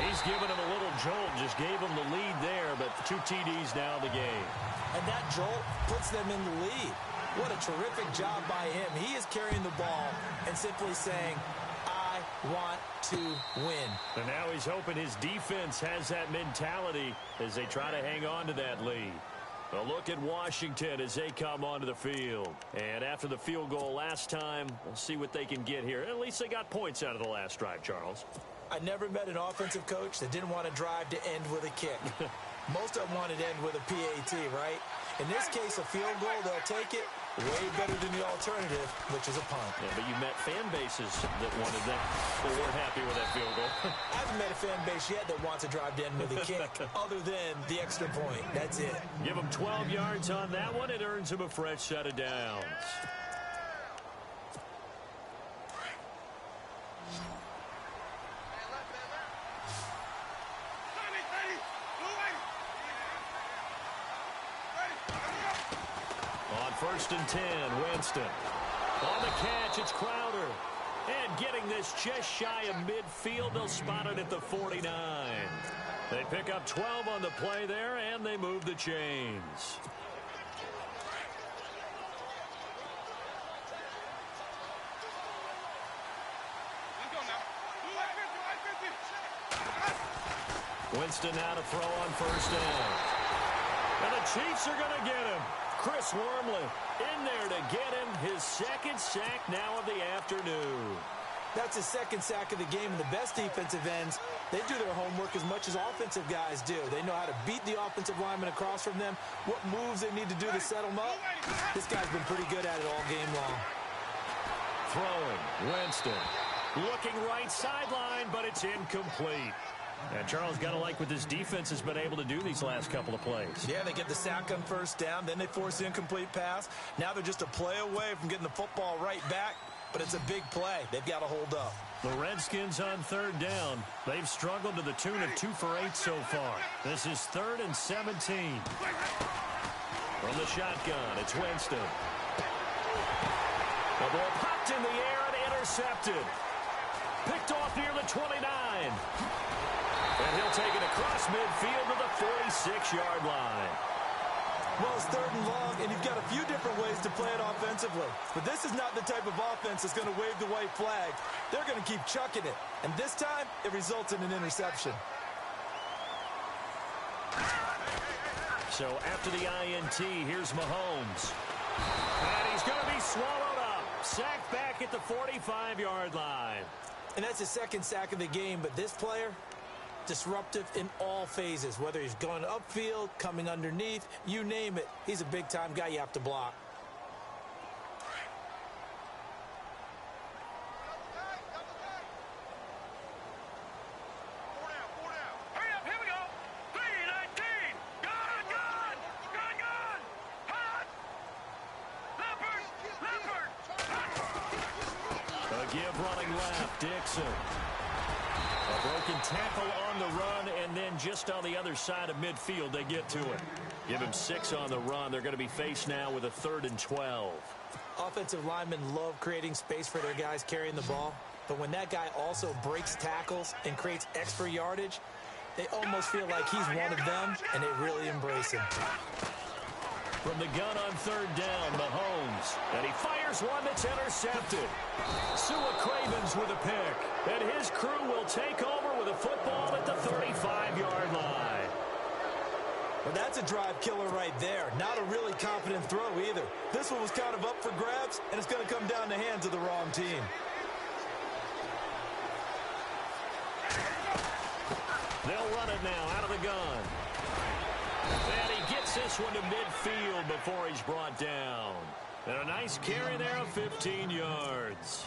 He's given him a little jolt, just gave him the lead there, but 2 TDs now in the game. And that jolt puts them in the lead. What a terrific job by him. He is carrying the ball and simply saying, I want to win. And now he's hoping his defense has that mentality as they try to hang on to that lead. A look at Washington as they come onto the field. And after the field goal last time, we'll see what they can get here. At least they got points out of the last drive, Charles. I never met an offensive coach that didn't want to drive to end with a kick. Most of them wanted to end with a PAT, right? In this case, a field goal, they'll take it. Way better than the alternative, which is a punt. Yeah, but you met fan bases that wanted that, or weren't happy with that field goal. I haven't met a fan base yet that wants to drive to end with a kick, other than the extra point. That's it. Give him 12 yards on that one. It earns him a fresh set of downs. First and 10, Winston. On the catch, it's Crowder. And getting this just shy of midfield, they'll spot it at the 49. They pick up 12 on the play there, and they move the chains. Winston now to throw on first down. And the Chiefs are going to get him. Chris Wormley in there to get him his second sack now of the afternoon. That's his second sack of the game, and the best defensive ends, they do their homework as much as offensive guys do. They know how to beat the offensive lineman across from them, what moves they need to do to set them up. This guy's been pretty good at it all game long. Throwing, Winston. Looking right sideline, but it's incomplete. And Charles got to like what this defense has been able to do these last couple of plays. Yeah, they get the sack on first down, then they force the incomplete pass. Now they're just a play away from getting the football right back, but it's a big play. They've got to hold up. The Redskins on third down. They've struggled to the tune of 2 for 8 so far. This is 3rd and 17. From the shotgun, it's Winston. The ball popped in the air and intercepted. Picked off near the 29. And he'll take it across midfield to the 46-yard line. Well, it's 3rd and long, and you've got a few different ways to play it offensively. But this is not the type of offense that's going to wave the white flag. They're going to keep chucking it. And this time, it results in an interception. So after the INT, here's Mahomes. And he's going to be swallowed up. Sacked back at the 45-yard line. And that's his second sack of the game, but this player, disruptive in all phases, whether he's going upfield, coming underneath, you name it. He's a big-time guy you have to block. Hurry up, here we go. 3:19. Gone. Hot. Leopard. A give running left, Dixon. A broken tackle on the run, and then just on the other side of midfield, they get to it. Give him 6 on the run. They're going to be faced now with a 3rd and 12. Offensive linemen love creating space for their guys carrying the ball, but when that guy also breaks tackles and creates extra yardage, they almost feel like he's one of them, and they really embrace him. From the gun on 3rd down, Mahomes. And he fires one that's intercepted. Sua Cravens with a pick. And his crew will take over with a football at the 35-yard line. Well, that's a drive killer right there. Not a really confident throw either. This one was kind of up for grabs, and it's going to come down the hands of the wrong team. They'll run it now out of the gun. And he gets this one to midfield before he's brought down. And a nice carry there of 15 yards.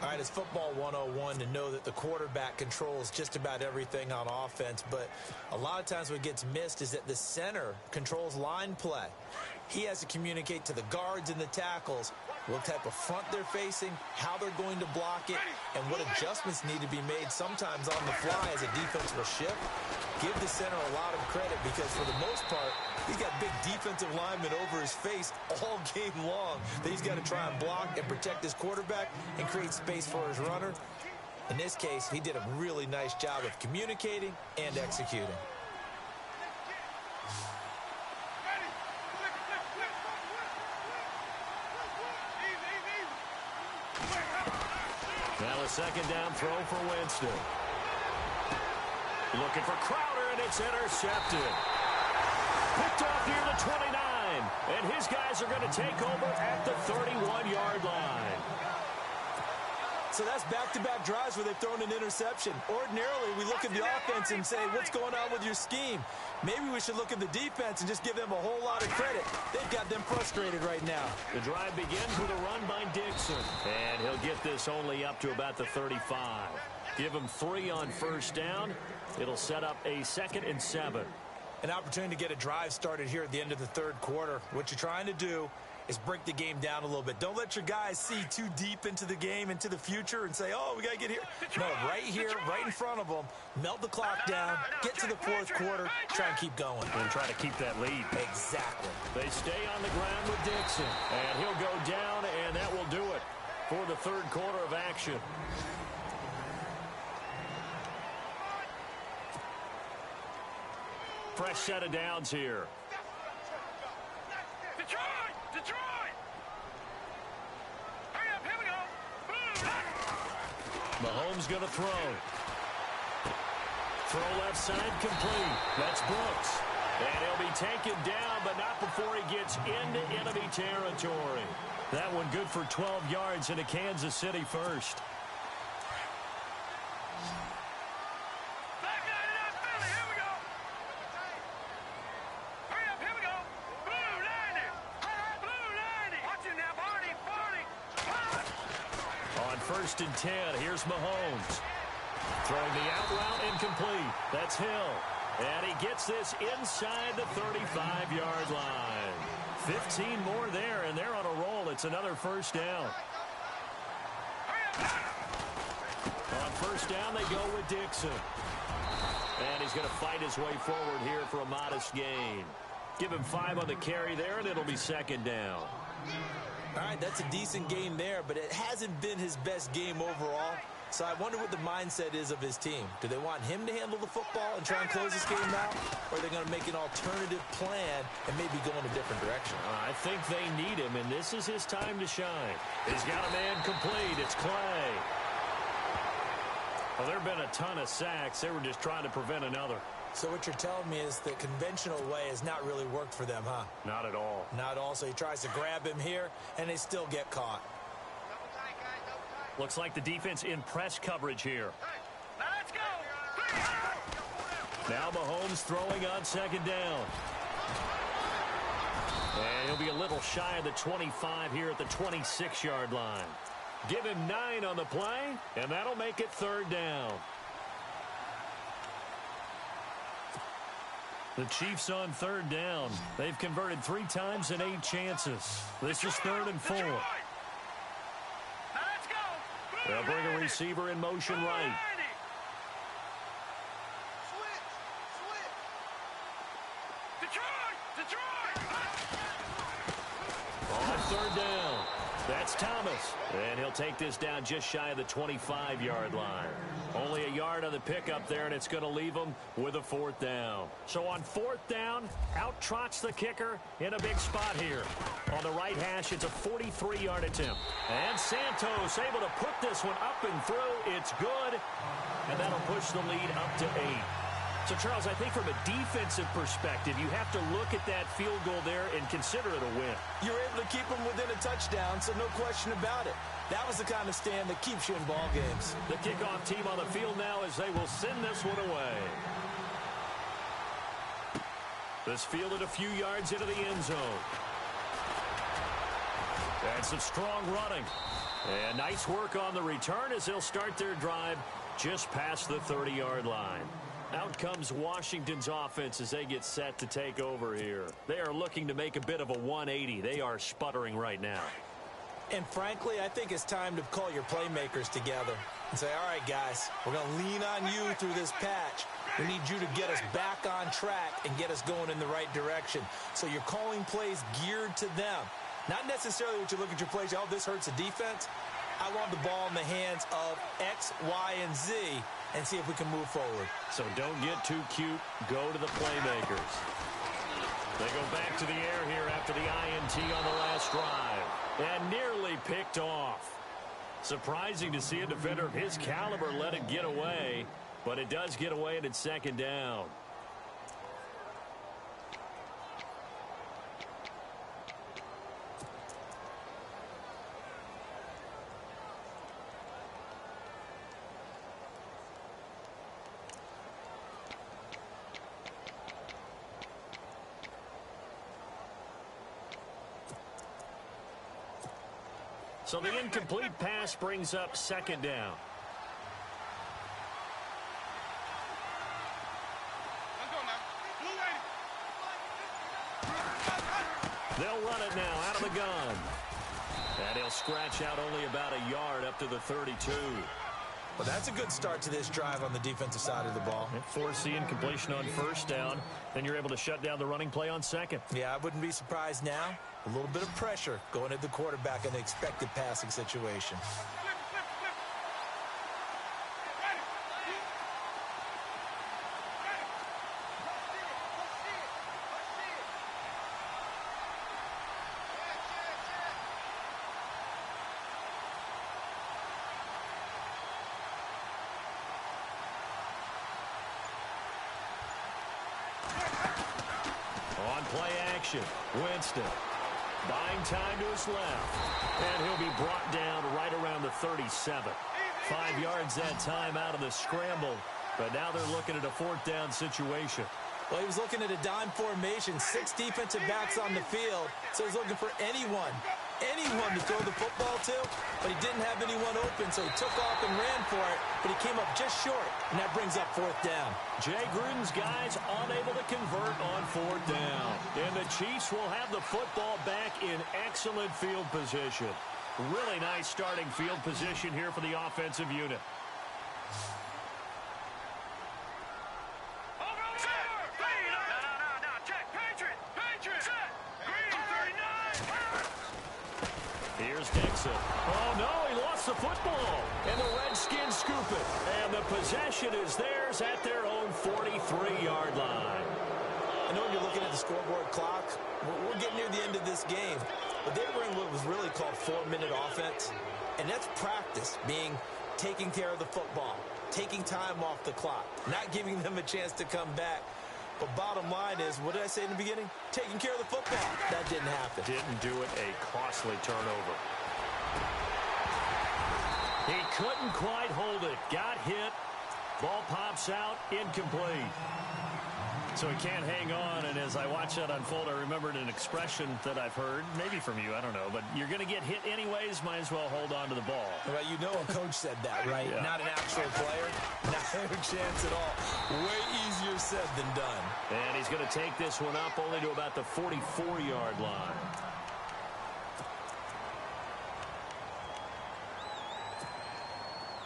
All right, it's football 101 to know that the quarterback controls just about everything on offense, but a lot of times what gets missed is that the center controls line play. He has to communicate to the guards and the tackles what type of front they're facing, how they're going to block it, and what adjustments need to be made sometimes on the fly as a defense will shift. Give the center a lot of credit because for the most part, he's got big defensive linemen over his face all game long that he's got to try and block and protect his quarterback and create space for his runner. In this case, he did a really nice job of communicating and executing. Now a second down throw for Winston. Looking for Crowder, and it's intercepted. Picked off near the 29, and his guys are going to take over at the 31-yard line. So that's back-to-back drives where they've thrown an interception. Ordinarily, we look at the offense and say, what's going on with your scheme? Maybe we should look at the defense and just give them a whole lot of credit. They've got them frustrated right now. The drive begins with a run by Dixon. And he'll get this only up to about the 35. Give him 3 on first down. It'll set up a 2nd and 7. An opportunity to get a drive started here at the end of the third quarter. What you're trying to do is break the game down a little bit. Don't let your guys see too deep into the game, into the future, and say, oh, we got to get here. No, right here, right in front of them, melt the clock down, get to the fourth quarter, try and keep going. And try to keep that lead. Exactly. They stay on the ground with Dixon. And he'll go down, and that will do it for the third quarter of action. Fresh set of downs here. Detroit! Detroit! Hurry up, here we go. Mahomes going to throw. Throw left side complete. That's Brooks. And he'll be taken down, but not before he gets into enemy territory. That one good for 12 yards into Kansas City first. First and 10. Here's Mahomes. Throwing the out route incomplete. That's Hill. And he gets this inside the 35-yard line. 15 more there, and they're on a roll. It's another first down. On first down, they go with Dixon. And he's going to fight his way forward here for a modest gain. Give him 5 on the carry there, and it'll be second down. All right, that's a decent game there, but it hasn't been his best game overall. So I wonder what the mindset is of his team. Do they want him to handle the football and try and close this game out? Or are they going to make an alternative plan and maybe go in a different direction? I think they need him, and this is his time to shine. He's got a man complete. It's Clay. Well, there have been a ton of sacks. They were just trying to prevent another. So what you're telling me is the conventional way has not really worked for them, huh? Not at all. Not at all. So he tries to grab him here, and they still get caught. Looks like the defense in press coverage here. Now let's go. Now Mahomes throwing on second down. And he'll be a little shy of the 25 here at the 26-yard line. Give him 9 on the play, and that'll make it third down. The Chiefs on third down. They've converted 3 times in 8 chances. This is 3rd and 4. They'll bring a receiver in motion right. On third down, that's Thomas. And he'll take this down just shy of the 25-yard line. Only a yard on the pickup there, and it's going to leave him with a 4th down. So on 4th down, out trots the kicker in a big spot here. On the right hash, it's a 43-yard attempt. And Santos able to put this one up and through. It's good, and that'll push the lead up to 8. So, Charles, I think from a defensive perspective, you have to look at that field goal there and consider it a win. You're able to keep them within a touchdown, so no question about it. That was the kind of stand that keeps you in ball games. The kickoff team on the field now as they will send this one away. This fielded a few yards into the end zone. And some strong running. And nice work on the return as they'll start their drive just past the 30-yard line. Out comes Washington's offense as they get set to take over here. They are looking to make a bit of a 180. They are sputtering right now. And frankly, I think it's time to call your playmakers together and say, all right, guys, we're going to lean on you through this patch. We need you to get us back on track and get us going in the right direction. So you're calling plays geared to them. Not necessarily what you look at your plays, oh, this hurts the defense. I want the ball in the hands of X, Y, and Z and see if we can move forward. So don't get too cute. Go to the playmakers. They go back to the air here after the INT on the last drive. And nearly picked off. Surprising to see a defender of his caliber let it get away. But it does get away and it's second down. So the incomplete pass brings up second down. They'll run it now out of the gun. And he'll scratch out only about a yard up to the 32. Well, that's a good start to this drive on the defensive side of the ball. Force the incompletion on first down. Then you're able to shut down the running play on second. Yeah, I wouldn't be surprised now. A little bit of pressure going at the quarterback in the expected passing situation. On play action, Winston buying time to his left, and he'll be brought down right around the 37. 5 yards that time out of the scramble, but now they're looking at a fourth down situation. Well, he was looking at a dime formation, 6 defensive backs on the field, so he's looking for anyone to throw the football to, but he didn't have anyone open, so he took off and ran for it, but he came up just short, and that brings up fourth down. Jay Gruden's guys unable to convert on fourth down, and the Chiefs will have the football back in excellent field position. Really nice starting field position here for the offensive unit. Here's Dixon. Oh, no, he lost the football. And the Redskins scoop it. And the possession is theirs at their own 43-yard line. I know when you're looking at the scoreboard clock, we're getting near the end of this game. But they were in what was really called 4-minute offense. And that's practice, being taking care of the football, taking time off the clock, not giving them a chance to come back. But bottom line is, what did I say in the beginning? Taking care of the football. That didn't happen. Didn't do it. A costly turnover. He couldn't quite hold it. Got hit. Ball pops out. Incomplete. So he can't hang on, and as I watch that unfold, I remembered an expression that I've heard, maybe from you, I don't know, but you're going to get hit anyways, might as well hold on to the ball. Well, you know a coach said that, right? Yeah. Not an actual player. Not a chance at all. Way easier said than done. And he's going to take this one up only to about the 44-yard line.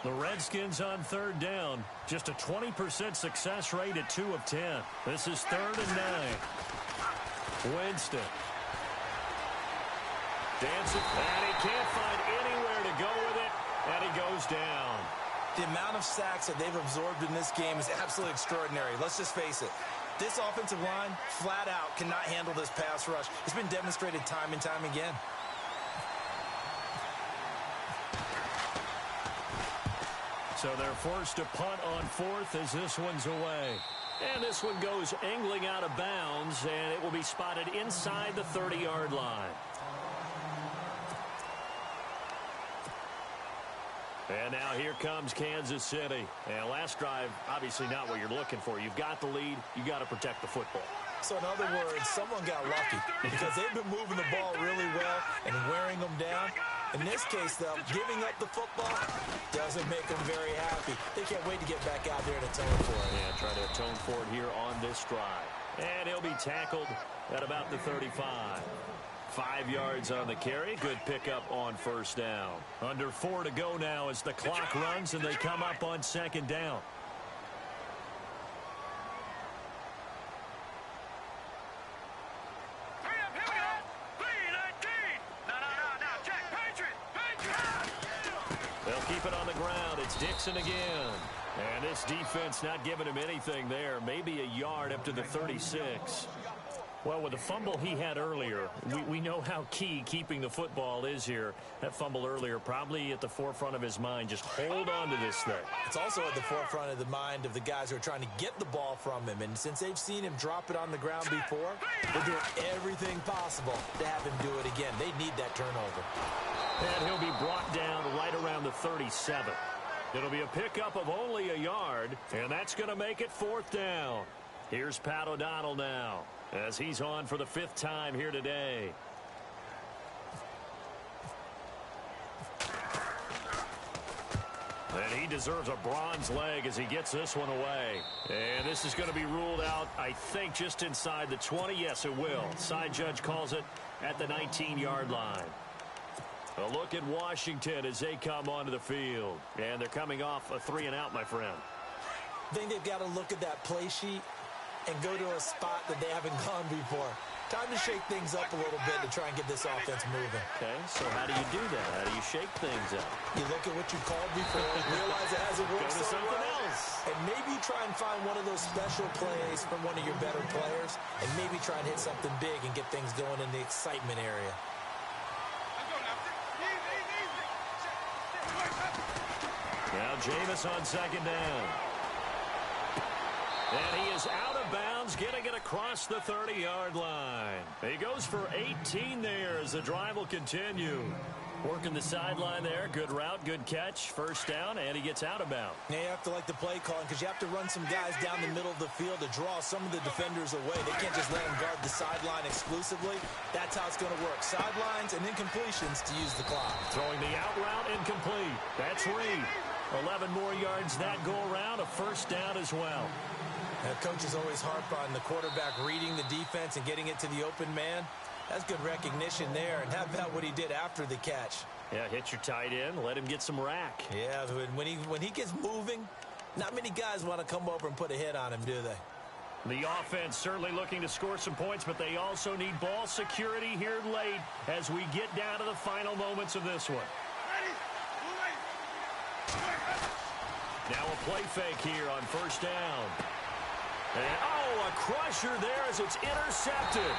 The Redskins on third down. Just a 20% success rate at 2 of 10. This is 3rd and 9. Winston. Dancing. And he can't find anywhere to go with it. And he goes down. The amount of sacks that they've absorbed in this game is absolutely extraordinary. Let's just face it. This offensive line, flat out, cannot handle this pass rush. It's been demonstrated time and time again. So they're forced to punt on 4th as this one's away. And this one goes angling out of bounds, and it will be spotted inside the 30-yard line. And now here comes Kansas City. And last drive, obviously not what you're looking for. You've got the lead. You got to protect the football. So in other words, someone got lucky because they've been moving the ball really well and wearing them down. In this case, though, giving up the football doesn't make them very happy. They can't wait to get back out there and atone for it. Yeah, try to atone for it here on this drive. And he'll be tackled at about the 35. 5 yards on the carry. Good pickup on first down. Under 4 to go now as the clock runs and they come up on second down. They'll keep it on the ground. It's Dixon again. And this defense not giving him anything there. Maybe a yard up to the 36. Well, with the fumble he had earlier, we know how key keeping the football is here. That fumble earlier probably at the forefront of his mind. Just hold on to this thing. It's also at the forefront of the mind of the guys who are trying to get the ball from him. And since they've seen him drop it on the ground before, they're doing everything possible to have him do it again. They need that turnover. And he'll be brought down right around the 37. It'll be a pickup of only a yard, and that's going to make it 4th down. Here's Pat O'Donnell now, as he's on for the 5th time here today. And he deserves a bronze leg as he gets this one away. And this is going to be ruled out, I think, just inside the 20. Yes, it will. Side judge calls it at the 19-yard line. A look at Washington as they come onto the field. And they're coming off a 3-and-out, my friend. I think they've got to look at that play sheet and go to a spot that they haven't gone before. Time to shake things up a little bit to try and get this offense moving. Okay, so how do you do that? How do you shake things up? You look at what you called before, realize it hasn't worked Go to so something well, else. and maybe you try and find one of those special plays from one of your better players, and maybe try and hit something big and get things going in the excitement area. Now Jameis on second down. And he is out of bounds, getting it across the 30-yard line. He goes for 18 there as the drive will continue. Working the sideline there. Good route, good catch. First down, and he gets out of bounds. Now you have to like the play calling because you have to run some guys down the middle of the field to draw some of the defenders away. They can't just let them guard the sideline exclusively. That's how it's going to work. Sidelines and incompletions to use the clock. Throwing the out route incomplete. That's Reed. 11 more yards that go around. A first down as well. Coaches always harp on the quarterback reading the defense and getting it to the open man. That's good recognition there. And how about what he did after the catch? Yeah, hit your tight end. Let him get some rack. Yeah, when he gets moving, not many guys want to come over and put a hit on him, do they? The offense certainly looking to score some points, but they also need ball security here late as we get down to the final moments of this one. Now a play fake here on first down. And, a crusher there as it's intercepted.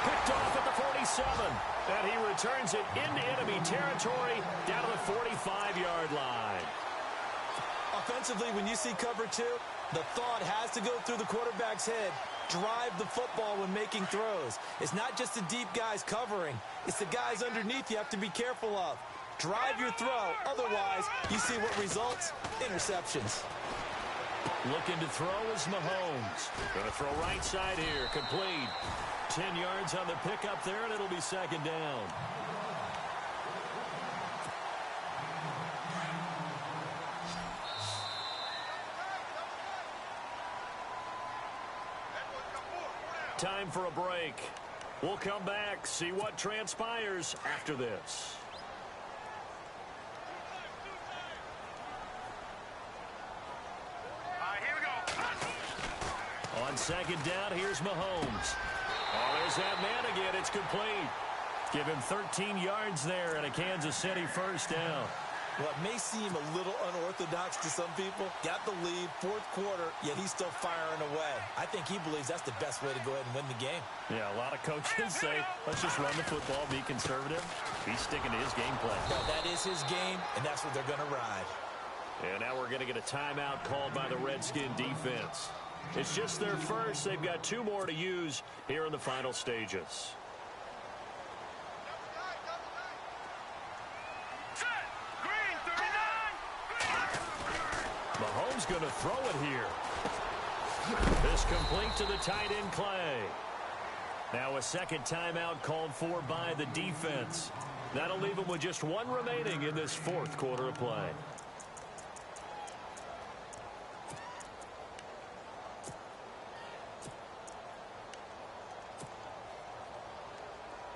Picked off at the 47. And he returns it into enemy territory down to the 45-yard line. Offensively, when you see cover 2, the thought has to go through the quarterback's head. Drive the football when making throws. It's not just the deep guys covering. It's the guys underneath you have to be careful of. Drive your throw. Otherwise, you see what results? Interceptions. Looking to throw is Mahomes. Going to throw right side here. Complete. 10 yards on the pickup there, and it'll be second down. Time for a break. We'll come back, see what transpires after this. On second down, here's Mahomes. Oh, there's that man again. It's complete. Give him 13 yards there and a Kansas City first down. Well, it may seem a little unorthodox to some people. Got the lead, fourth quarter, yet he's still firing away. I think he believes that's the best way to go ahead and win the game. Yeah, a lot of coaches say, let's just run the football, be conservative. He's sticking to his game plan. Well, that is his game, and that's what they're going to ride. And now we're going to get a timeout called by the Redskin defense. It's just their first. They've got 2 more to use here in the final stages. Mahomes going to throw it here. This complete to the tight end Clay. Now a second timeout called for by the defense. That'll leave them with just 1 remaining in this fourth quarter of play.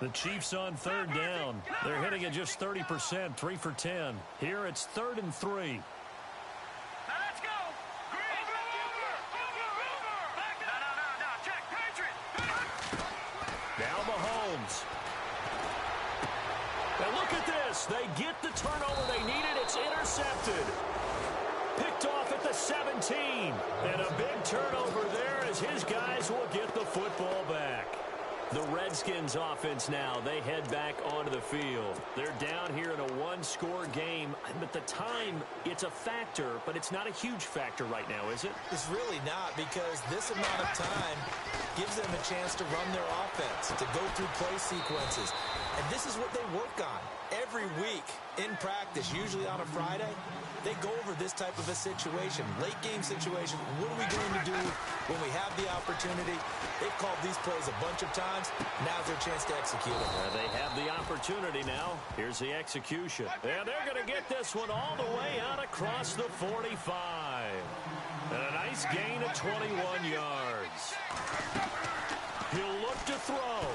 The Chiefs on third down. They're hitting at just 30%, 3 for 10. Here it's 3rd and 3. Now let's go. Green. Back no. Check. Patriot. Now Mahomes. And look at this. They get the turnover they needed. It's intercepted. Picked off at the 17. And a big turnover there as his guys will get the football back. The Redskins offense now, they head back onto the field. They're down here in a one-score game. But the time, it's a factor, but it's not a huge factor right now, is it? It's really not, because this amount of time gives them a chance to run their offense, to go through play sequences. And this is what they work on every week in practice, usually on a Friday. They go over this type of a situation, late game situation. What are we going to do when we have the opportunity? They've called these plays a bunch of times. Now's their chance to execute them. They have the opportunity now. Here's the execution. And they're going to get this one all the way out across the 45. And a nice gain of 21 yards. He'll look to throw.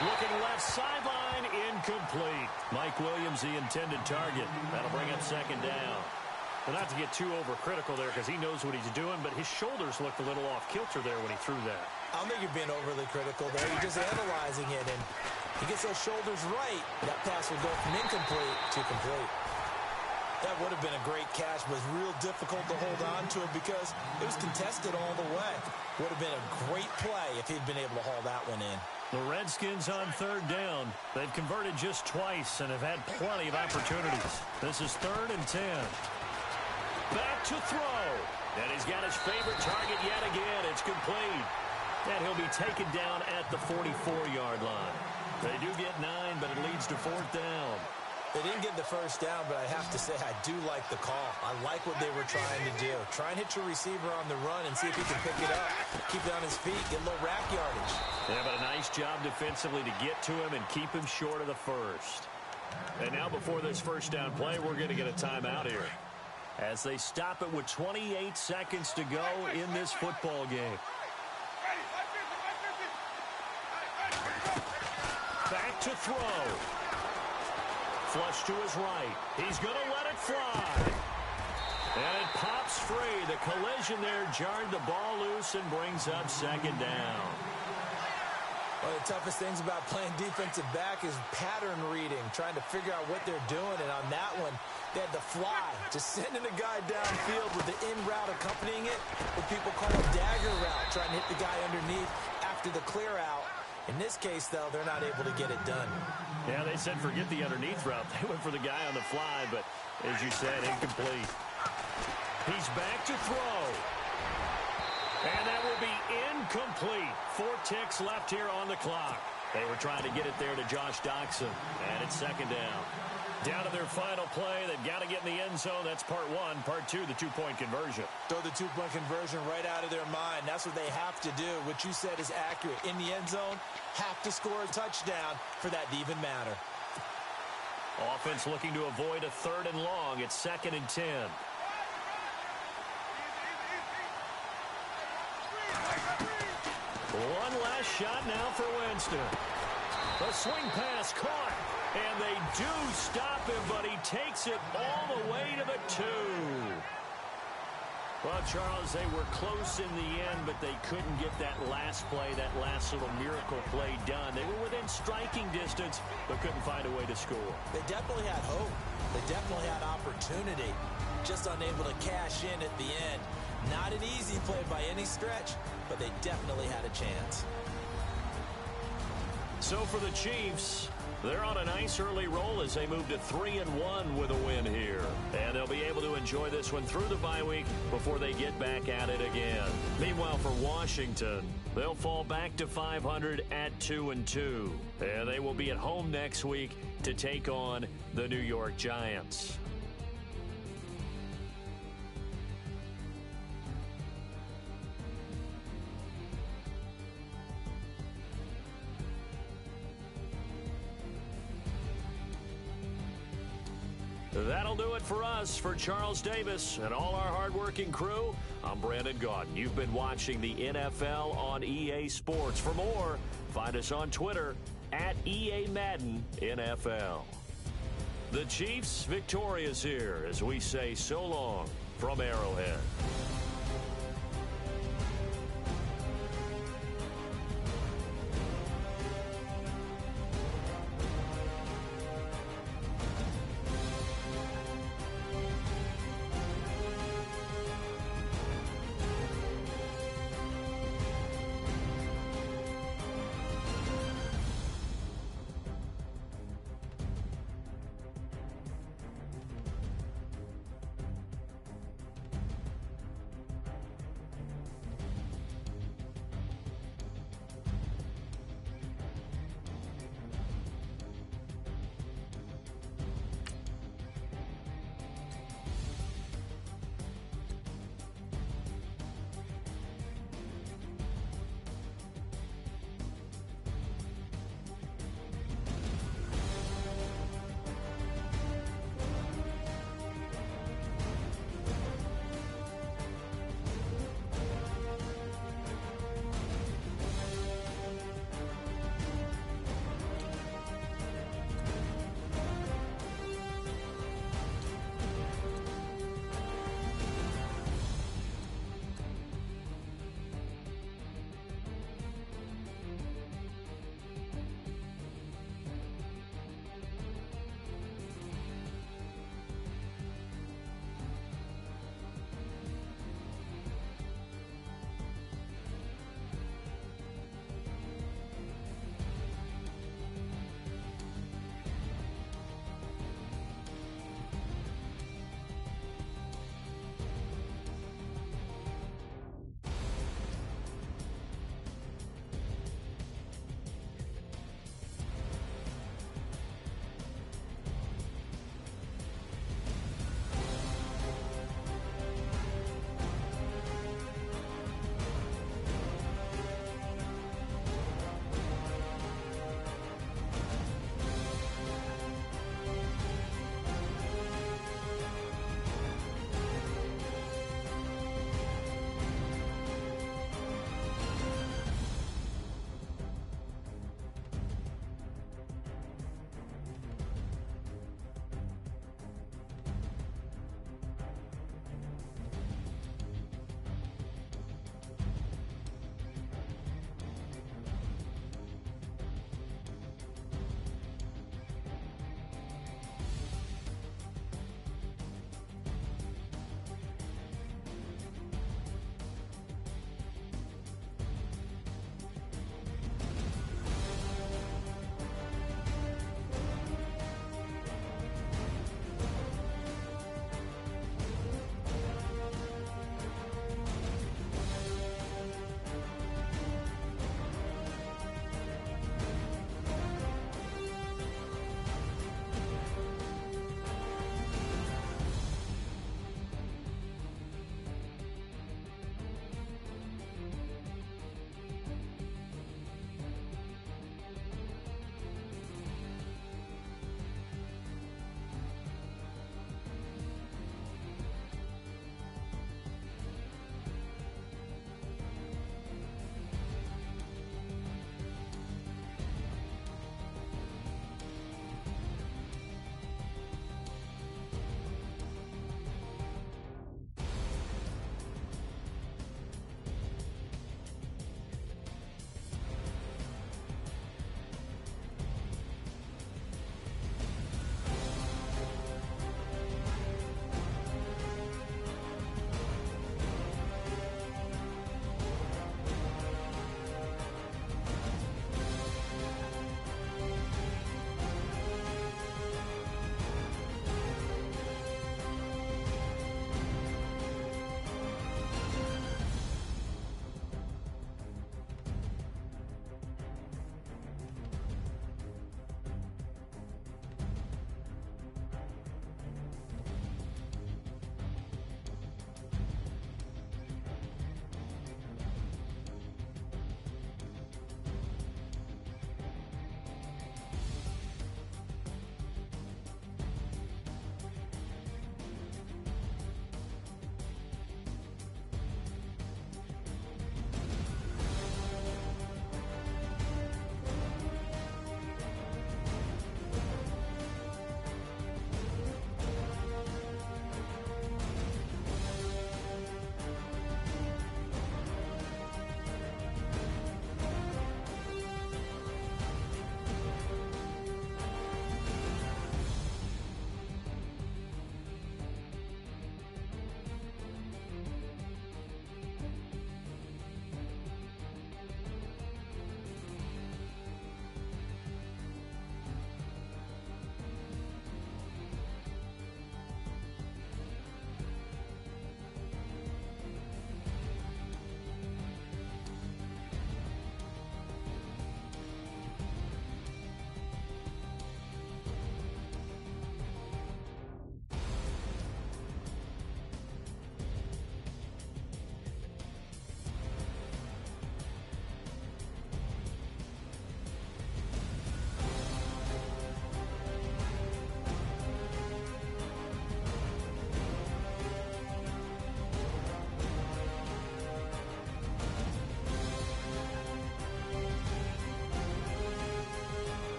Looking left sideline, incomplete. Mike Williams, the intended target. That'll bring up 2nd down. Well, not to get too overcritical there because he knows what he's doing, but his shoulders looked a little off kilter there when he threw that. I don't think you're being overly critical there. You're just analyzing it, and he gets those shoulders right. That pass will go from incomplete to complete. That would have been a great catch, but it was real difficult to hold on to it because it was contested all the way. Would have been a great play if he'd been able to haul that one in. The Redskins on 3rd down. They've converted just twice and have had plenty of opportunities. This is 3rd and 10. Back to throw. And he's got his favorite target yet again. It's complete. And he'll be taken down at the 44-yard line. They do get 9, but it leads to 4th down. They didn't get the 1st down, but I have to say I do like the call. I like what they were trying to do. Try and hit your receiver on the run and see if he can pick it up. Keep it on his feet, get a little rack yardage. Yeah, but a nice job defensively to get to him and keep him short of the 1st. And now before this 1st down play, we're going to get a timeout here. As they stop it with 28 seconds to go in this football game. Back to throw. Flush to his right. He's going to let it fly. And it pops free. The collision there jarred the ball loose and brings up 2nd down. One of the toughest things about playing defensive back is pattern reading, trying to figure out what they're doing. And on that one, they had the fly, just sending a guy downfield with the in route accompanying it, what people call a dagger route, trying to hit the guy underneath after the clear out. In this case, though, they're not able to get it done. Yeah, they said forget the underneath route. They went for the guy on the fly, but as you said, incomplete. He's back to throw. And that will be incomplete. 4 ticks left here on the clock. They were trying to get it there to Josh Doxson. And it's 2nd down. Down to their final play. They've got to get in the end zone. That's part 1. Part 2, the 2-point conversion. Throw the 2-point conversion right out of their mind. That's what they have to do. What you said is accurate. In the end zone, have to score a touchdown for that to even matter. Offense looking to avoid a 3rd and long. It's 2nd and 10. One last shot now for Winston. The swing pass caught. And they do stop him, but he takes it all the way to the 2. Well, Charles, they were close in the end, but they couldn't get that last play, that last little miracle play done. They were within striking distance, but couldn't find a way to score. They definitely had hope. They definitely had opportunity. Just unable to cash in at the end. Not an easy play by any stretch, but they definitely had a chance. So for the Chiefs, they're on a nice early roll as they move to 3-1 with a win here. And they'll be able to enjoy this one through the bye week before they get back at it again. Meanwhile, for Washington, they'll fall back to 500 at 2-2. And they will be at home next week to take on the New York Giants. That'll do it for us. For Charles Davis and all our hardworking crew, I'm Brandon Gaudin. You've been watching the NFL on EA Sports. For more, find us on Twitter at EA Madden NFL. The Chiefs victorious here as we say so long from Arrowhead.